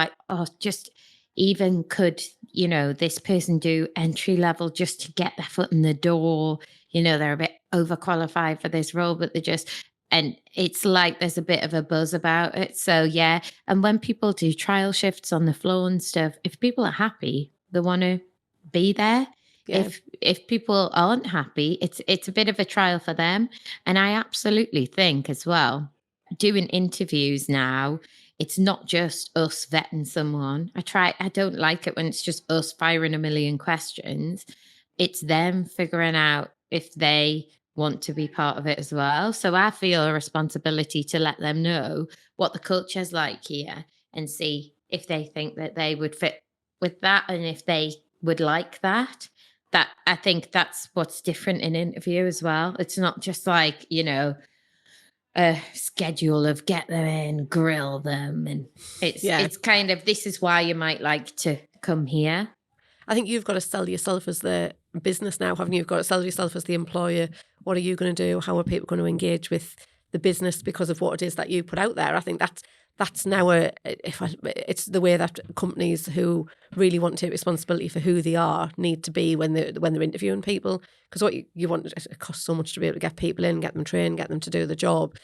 B: just even could, this person do entry level just to get their foot in the door. They're a bit overqualified for this role, but and it's there's a bit of a buzz about it. So yeah. And when people do trial shifts on the floor and stuff, if people are happy, they want to be there. Yeah. If people aren't happy, it's a bit of a trial for them. And I absolutely think as well, doing interviews now, it's not just us vetting someone. I don't like it when it's just us firing a million questions. It's them figuring out if they want to be part of it as well. So I feel a responsibility to let them know what the culture's like here and see if they think that they would fit with that and if they would like that. That I think that's what's different in interview as well. It's not just a schedule of get them in, grill them. And it's kind of, this is why you might like to come here.
A: I think you've got to sell yourself as the business now, haven't you? You've got to sell yourself as the employer. What are you going to do? How are people going to engage with the business because of what it is that you put out there? I think that's now it's the way that companies who really want to take responsibility for who they are need to be when they're interviewing people. Because what you want, it costs so much to be able to get people in, get them trained, get them to do the job.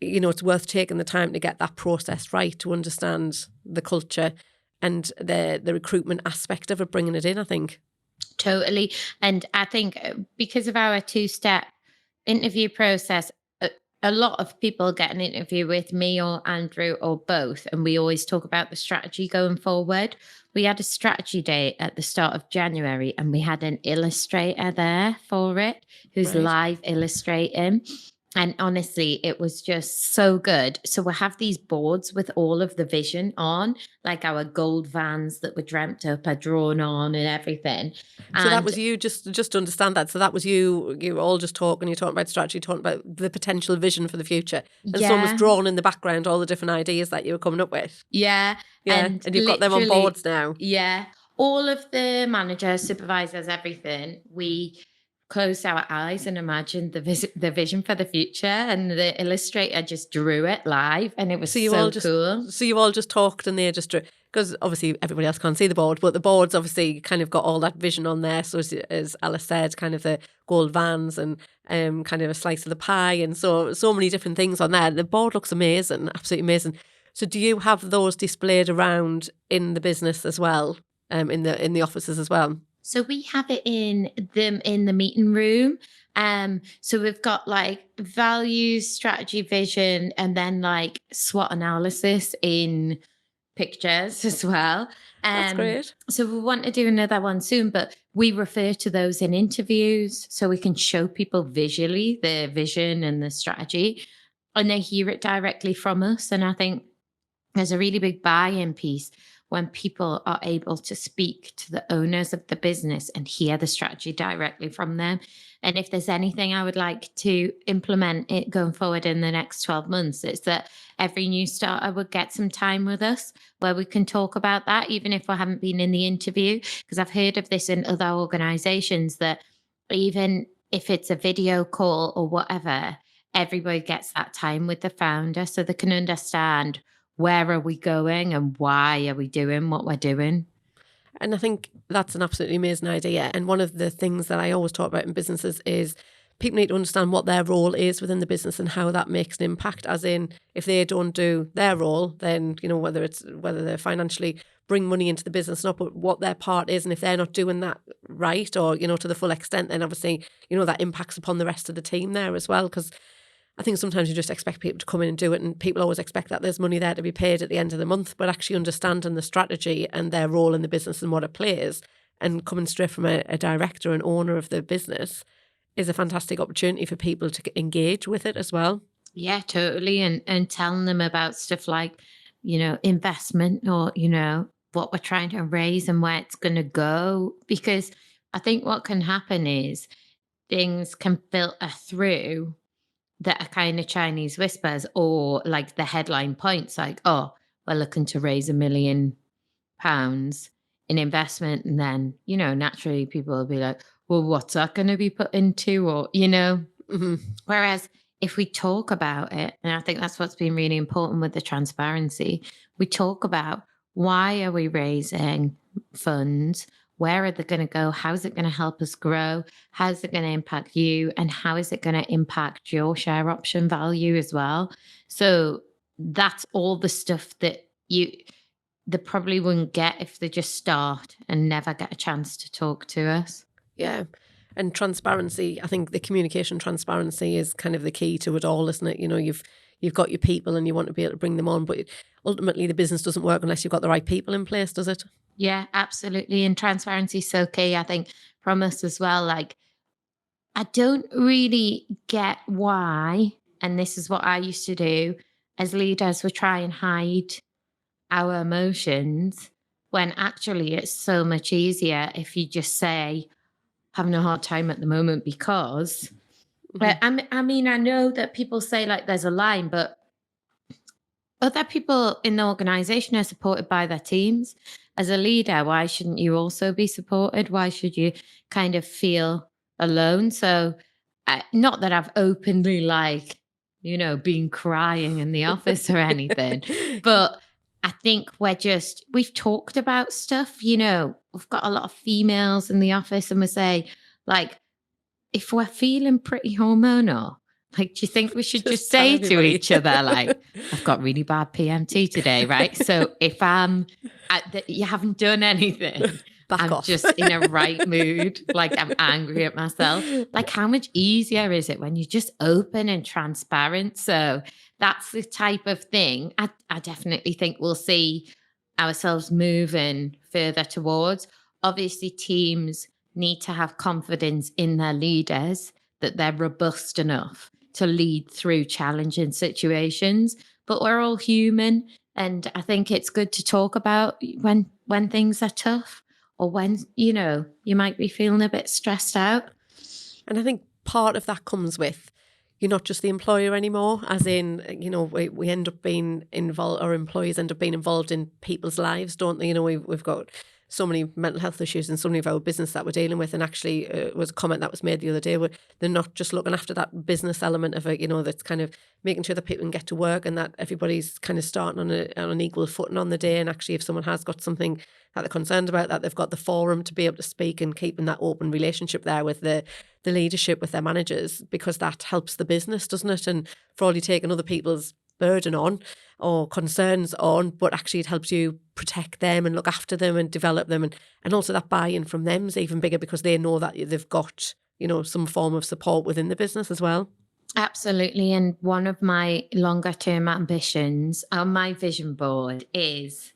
A: It's worth taking the time to get that process right, to understand the culture and the recruitment aspect of it, bringing it in, I think.
B: Totally. And I think because of our 2-step interview process, a lot of people get an interview with me or Andrew or both, and we always talk about the strategy going forward. We had a strategy day at the start of January, and we had an illustrator there for it who's live illustrating. And honestly, it was just so good. So we have these boards with all of the vision on, like our gold vans that were dreamt up are drawn on and everything.
A: So that was you, just to understand that. So that was you were all just talking, you're talking about strategy, talking about the potential vision for the future. And someone was drawn in the background, all the different ideas that you were coming up with.
B: Yeah.
A: And you've got them on boards now.
B: Yeah. All of the managers, supervisors, everything, we closed our eyes and imagined the vision for the future, and the illustrator just drew it live, and it was cool.
A: So you all just talked and they just drew, because obviously everybody else can't see the board, but the board's obviously kind of got all that vision on there. So as Alice said, kind of the gold vans and kind of a slice of the pie, and so many different things on there. The board looks amazing, absolutely amazing. So do you have those displayed around in the business as well, in the offices as well?
B: So we have it in the meeting room. So we've got values, strategy, vision, and then SWOT analysis in pictures as well.
A: That's great.
B: So we want to do another one soon, but we refer to those in interviews so we can show people visually the vision and the strategy, and they hear it directly from us. And I think there's a really big buy-in piece. when people are able to speak to the owners of the business and hear the strategy directly from them. And if there's anything I would like to implement it going forward in the next 12 months, it's that every new starter would get some time with us where we can talk about that, even if we haven't been in the interview. Because I've heard of this in other organizations that even if it's a video call or whatever, everybody gets that time with the founder so they can understand where are we going and why are we doing what we're doing.
A: And I think that's an absolutely amazing idea. And one of the things that I always talk about in businesses is people need to understand what their role is within the business and how that makes an impact. As in, if they don't do their role, then, whether they're financially bring money into the business or not, but what their part is. And if they're not doing that right or, to the full extent, then obviously, that impacts upon the rest of the team there as well. Because I think sometimes you just expect people to come in and do it, and people always expect that there's money there to be paid at the end of the month, but actually understanding the strategy and their role in the business and what it plays, and coming straight from a director and owner of the business is a fantastic opportunity for people to engage with it as well.
B: Yeah, totally. And telling them about stuff like, investment or, what we're trying to raise and where it's going to go. Because I think what can happen is things can filter through that are kind of Chinese whispers or like the headline points like, oh, we're looking to raise £1 million in investment. And then, naturally people will be like, well, what's that going to be put into? Or,
A: Mm-hmm.
B: Whereas if we talk about it, and I think that's what's been really important with the transparency, we talk about why are we raising funds? Where are they going to go? How is it going to help us grow? How is it going to impact you? And how is it going to impact your share option value as well? So that's all the stuff that they probably wouldn't get if they just start and never get a chance to talk to us.
A: Yeah. And transparency, I think the communication transparency is kind of the key to it all, isn't it? You've got your people and you want to be able to bring them on, but ultimately the business doesn't work unless you've got the right people in place, does it?
B: Yeah, absolutely. And transparency is so key, I think, from us as well. Like, I don't really get why, and this is what I used to do as leaders, we try and hide our emotions when actually it's so much easier if you just say, having a hard time at the moment because, I mean, I know that people say like there's a line, but other people in the organization are supported by their teams. As a leader, why shouldn't you also be supported? Why should you kind of feel alone? So not that I've openly been crying in the office or anything, but I think we've talked about stuff, we've got a lot of females in the office and we say like, if we're feeling pretty hormonal, like, do you think we should just say to each other, like, I've got really bad PMT today, right? So if you haven't done anything, I'm
A: off.
B: just in a right mood, like I'm angry at myself. Like, how much easier is it when you're just open and transparent? So that's the type of thing I definitely think we'll see ourselves moving further towards. Obviously, teams need to have confidence in their leaders that they're robust enough to lead through challenging situations, but we're all human. And I think it's good to talk about when things are tough or when, you might be feeling a bit stressed out.
A: And I think part of that comes with you're not just the employer anymore, as in, we end up being involved, or employees end up being involved in people's lives, don't they? We've got so many mental health issues and so many of our business that we're dealing with. And actually it was a comment that was made the other day where they're not just looking after that business element of it, that's kind of making sure that people can get to work and that everybody's kind of starting on an equal footing on the day. And actually if someone has got something that they're concerned about, that they've got the forum to be able to speak and keeping that open relationship there with the leadership, with their managers, because that helps the business, doesn't it? And for all you taking other people's burden on or concerns on, but actually it helps you protect them and look after them and develop them, and also that buy-in from them is even bigger because they know that they've got some form of support within the business as well.
B: Absolutely. And one of my longer term ambitions on my vision board is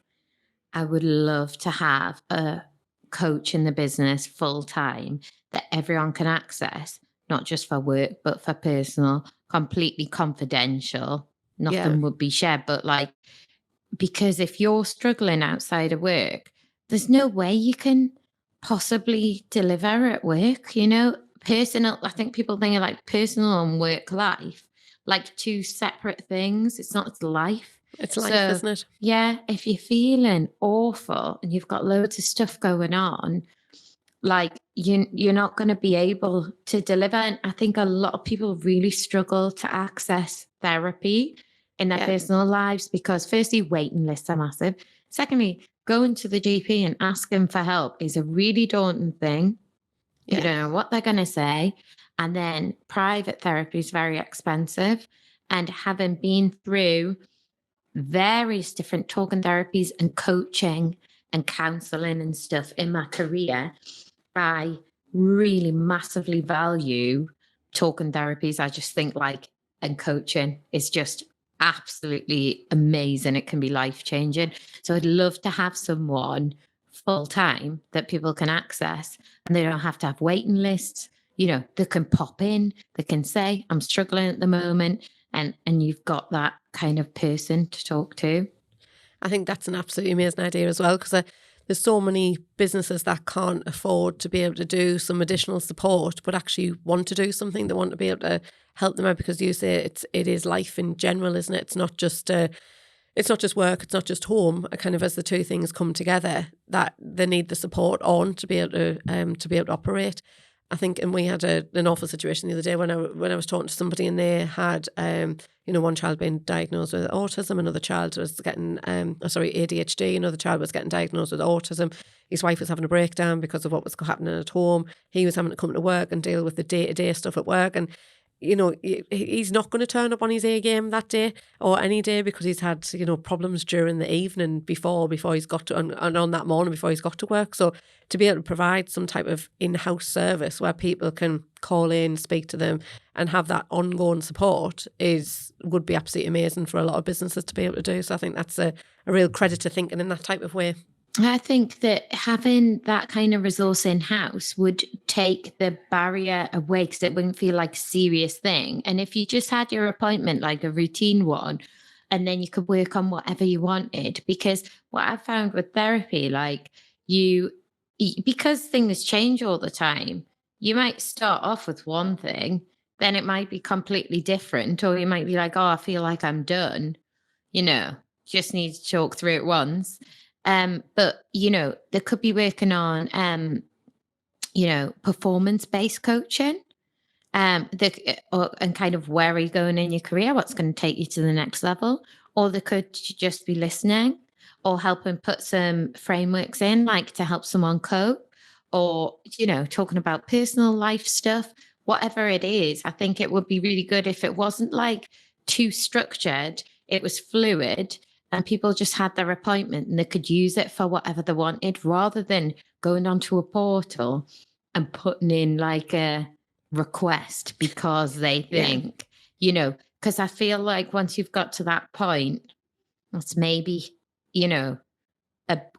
B: I would love to have a coach in the business full time that everyone can access, not just for work but for personal, completely confidential. Nothing would be shared, but like because if you're struggling outside of work, there's no way you can possibly deliver at work, personal. I think people think of like personal and work life like two separate things. It's not, it's life.
A: It's life, isn't it?
B: Yeah, if you're feeling awful and you've got loads of stuff going on, like you're not going to be able to deliver. And I think a lot of people really struggle to access therapy in their personal lives because firstly, waiting lists are massive. Secondly, going to the GP and asking for help is a really daunting thing. You don't know what they're going to say. And then private therapy is very expensive. And having been through various different talking therapies and coaching and counseling and stuff in my career, I really massively value talking therapies. I just think and coaching is just absolutely amazing. It can be life-changing. So I'd love to have someone full-time that people can access, and they don't have to have waiting lists. They can pop in, they can say, I'm struggling at the moment. And you've got that kind of person to talk to.
A: I think that's an absolutely amazing idea as well, because there's so many businesses that can't afford to be able to do some additional support, but actually want to do something. They want to be able to help them out, because you say it is life in general, isn't it? It's not just work, it's not just home. Kind of as the two things come together, that they need the support on to be able to operate. I think, and we had an awful situation the other day when I was talking to somebody, and they had one child being diagnosed with autism, another child was getting ADHD, another child was getting diagnosed with autism. His wife was having a breakdown because of what was happening at home. He was having to come to work and deal with the day-to-day stuff at work, and he's not going to turn up on his A game that day or any day, because he's had, problems during the evening before he's got to, and on that morning before he's got to work. So to be able to provide some type of in-house service where people can call in, speak to them and have that ongoing support would be absolutely amazing for a lot of businesses to be able to do. So I think that's a real credit to thinking in that type of way.
B: I think that having that kind of resource in-house would take the barrier away, because it wouldn't feel like a serious thing. And if you just had your appointment like a routine one, and then you could work on whatever you wanted, because what I found with therapy, because things change all the time, you might start off with one thing, then it might be completely different, or you might be like, oh, I feel like I'm done, just need to talk through it once. But they could be working on, performance-based coaching, and kind of where are you going in your career, what's going to take you to the next level, or they could just be listening or helping put some frameworks in, like to help someone cope, or, talking about personal life stuff, whatever it is. I think it would be really good if it wasn't like too structured, it was fluid, and people just had their appointment and they could use it for whatever they wanted, rather than going onto a portal and putting in like a request because they think, because I feel like once you've got to that point, that's maybe,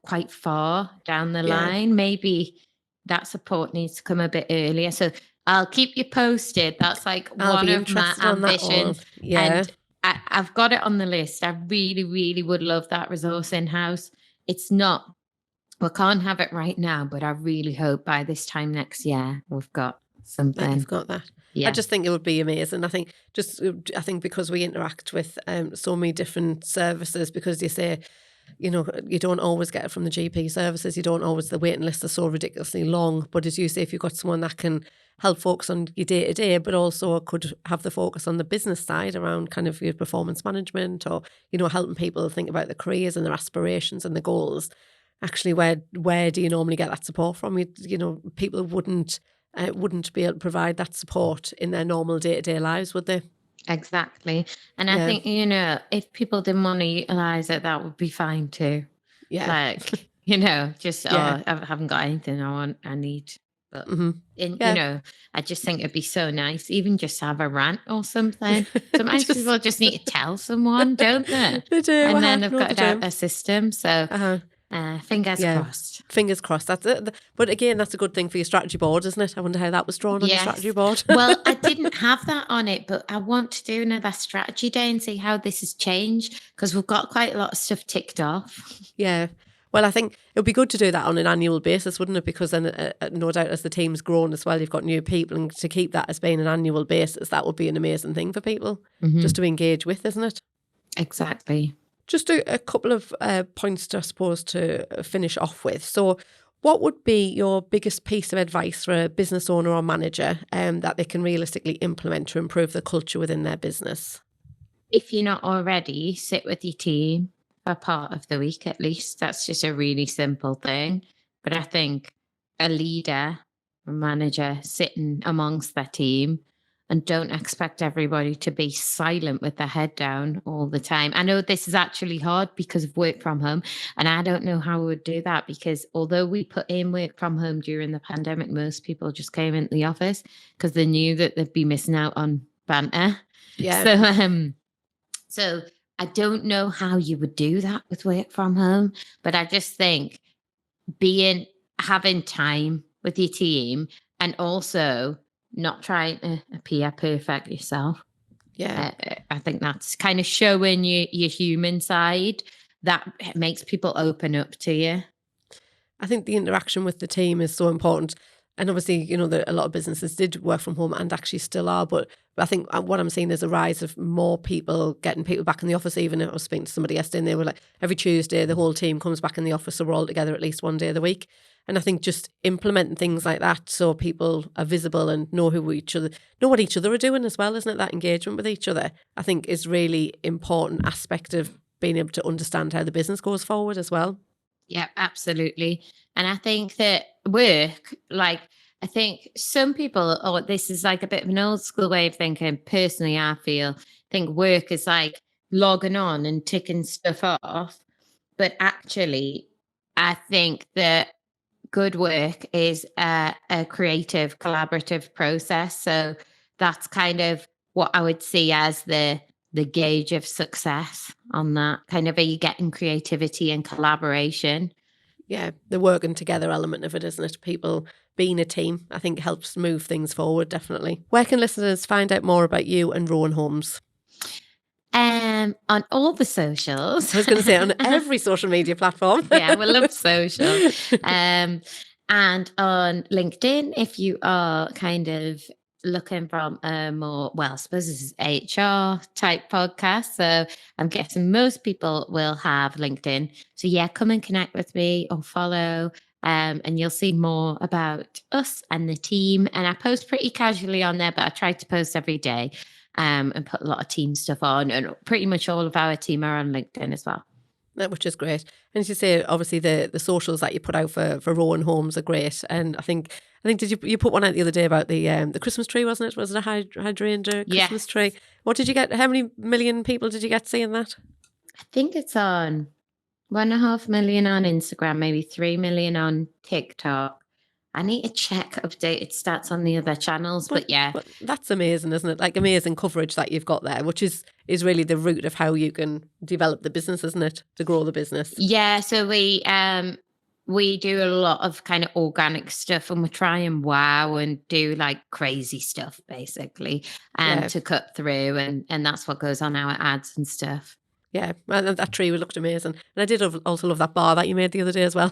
B: quite far down the line. Maybe that support needs to come a bit earlier. So I'll keep you posted. That's like one of my ambitions. And I've got it on the list. I really, really would love that resource in-house. We can't have it right now, but I really hope by this time next year we've got something.
A: You've got that. Yeah. I just think it would be amazing. I think because we interact with so many different services, because you say, you don't always get it from the GP services. You don't always, the waiting lists are so ridiculously long. But as you say, if you've got someone that can help focus on your day-to-day, but also could have the focus on the business side around kind of your performance management, or, helping people think about their careers and their aspirations and their goals. Actually, where do you normally get that support from? People wouldn't be able to provide that support in their normal day-to-day lives, would they?
B: Exactly. And I think, if people didn't want to utilize it, that would be fine too. Yeah. Like, I haven't got anything I need. But, I just think it'd be so nice, even just to have a rant or something. Sometimes people just need to tell someone, don't they?
A: They do.
B: And then they've got a system. So, Fingers crossed.
A: Fingers crossed. That's it. But again, that's a good thing for your strategy board, isn't it? I wonder how that was drawn on your strategy board.
B: Well, I didn't have that on it, but I want to do another strategy day and see how this has changed, because we've got quite a lot of stuff ticked off.
A: Yeah. Well, I think it would be good to do that on an annual basis, wouldn't it? Because then no doubt as the team's grown as well, you've got new people, and to keep that as being an annual basis, that would be an amazing thing for people just to engage with, isn't it?
B: Exactly.
A: Just a couple of points, I suppose, to finish off with. So what would be your biggest piece of advice for a business owner or manager that they can realistically implement to improve the culture within their business?
B: If you're not already, sit with your team for part of the week at least. That's just a really simple thing. But I think a leader, a manager sitting amongst their team, and don't expect everybody to be silent with their head down all the time. I know this is actually hard because of work from home, and I don't know how we would do that, because although we put in work from home during the pandemic, most people just came into the office because they knew that they'd be missing out on banter.
A: Yeah.
B: So I don't know how you would do that with work from home, but I just think having time with your team, and also not trying to appear perfect yourself.
A: Yeah.
B: I think that's kind of showing your human side that makes people open up to you.
A: I think the interaction with the team is so important. And obviously, you know, a lot of businesses did work from home and actually still are. But I think what I'm seeing is a rise of more people getting people back in the office. Even I was speaking to somebody yesterday and they were like, every Tuesday, the whole team comes back in the office. So we're all together at least one day of the week. And I think just implementing things like that so people are visible and know what each other are doing as well, isn't it? That engagement with each other, I think, is really important aspect of being able to understand how the business goes forward as well.
B: Yeah, absolutely. And I think that work, I think some people, this is like a bit of an old school way of thinking. Personally, I think work is like logging on and ticking stuff off. But actually, I think that good work is a creative, collaborative process. So that's kind of what I would see as the gauge of success on that. Kind of, are you getting creativity and collaboration?
A: Yeah, the working together element of it, isn't it? People being a team, I think, helps move things forward, definitely. Where can listeners find out more about you and Rowen Homes?
B: On all the socials.
A: I was going to say on every social media platform.
B: Yeah, we love social. And on LinkedIn, if you are kind of looking from a more, I suppose this is HR type podcast. So I'm guessing most people will have LinkedIn. So yeah, come and connect with me or follow. And you'll see more about us and the team. And I post pretty casually on there, but I try to post every day. And put a lot of team stuff on, and pretty much all of our team are on LinkedIn as well.
A: Which is great. And as you say, obviously the socials that you put out for Rowen Homes are great. And I think did you put one out the other day about the Christmas tree, wasn't it? Was it a hydrangea Christmas tree? What did you get? How many million people did you get seeing that?
B: I think it's on 1.5 million on Instagram, maybe 3 million on TikTok. I need to check updated stats on the other channels, but yeah.
A: But that's amazing, isn't it? Like, amazing coverage that you've got there, which is really the root of how you can develop the business, isn't it? To grow the business.
B: Yeah, so we do a lot of kind of organic stuff, and we try and wow and do like crazy stuff basically to cut through, and that's what goes on our ads and stuff.
A: Yeah, and that tree looked amazing. And I did also love that bar that you made the other day as well.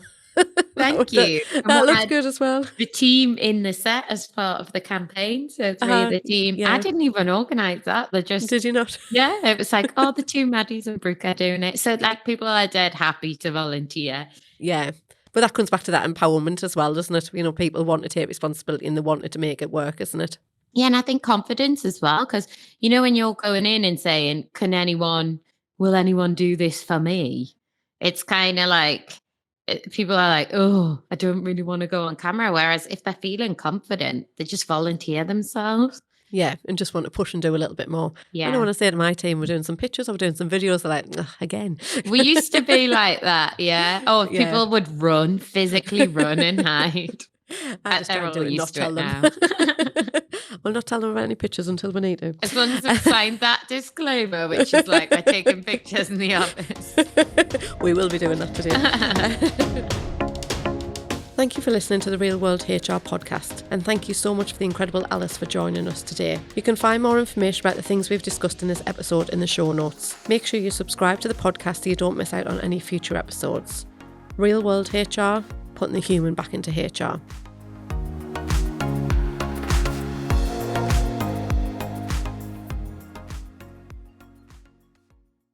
B: Thank you.
A: That looks good as well.
B: The team in the set as part of the campaign. So three of the team. Yeah. I didn't even organise that. They just...
A: Did you not?
B: Yeah. It was like, the two Maddies and Brooke are doing it. So like people are dead happy to volunteer.
A: Yeah. But that comes back to that empowerment as well, doesn't it? You know, people want to take responsibility and they wanted to make it work, isn't it?
B: Yeah. And I think confidence as well. Because, you know, when you're going in and saying, will anyone do this for me? It's kind of like, people are like, oh, I don't really want to go on camera. Whereas if they're feeling confident, they just volunteer themselves.
A: Yeah, and just want to push and do a little bit more. Yeah. I don't want to say to my team, we're doing some pictures or we're doing some videos. They're like, again.
B: We used to be like that, yeah. Oh, yeah. People would physically run and hide.
A: I just try to do it, not tell them. We'll not tell them about any pictures until we need to.
B: As long as I've signed that disclaimer, which is like we're taking pictures in the office.
A: We will be doing that today. Thank you for listening to the Real World HR podcast, and thank you so much for the incredible Alice for joining us today. You can find more information about the things we've discussed in this episode in the show notes. Make sure you subscribe to the podcast so you don't miss out on any future episodes. Real World HR, putting the human back into HR.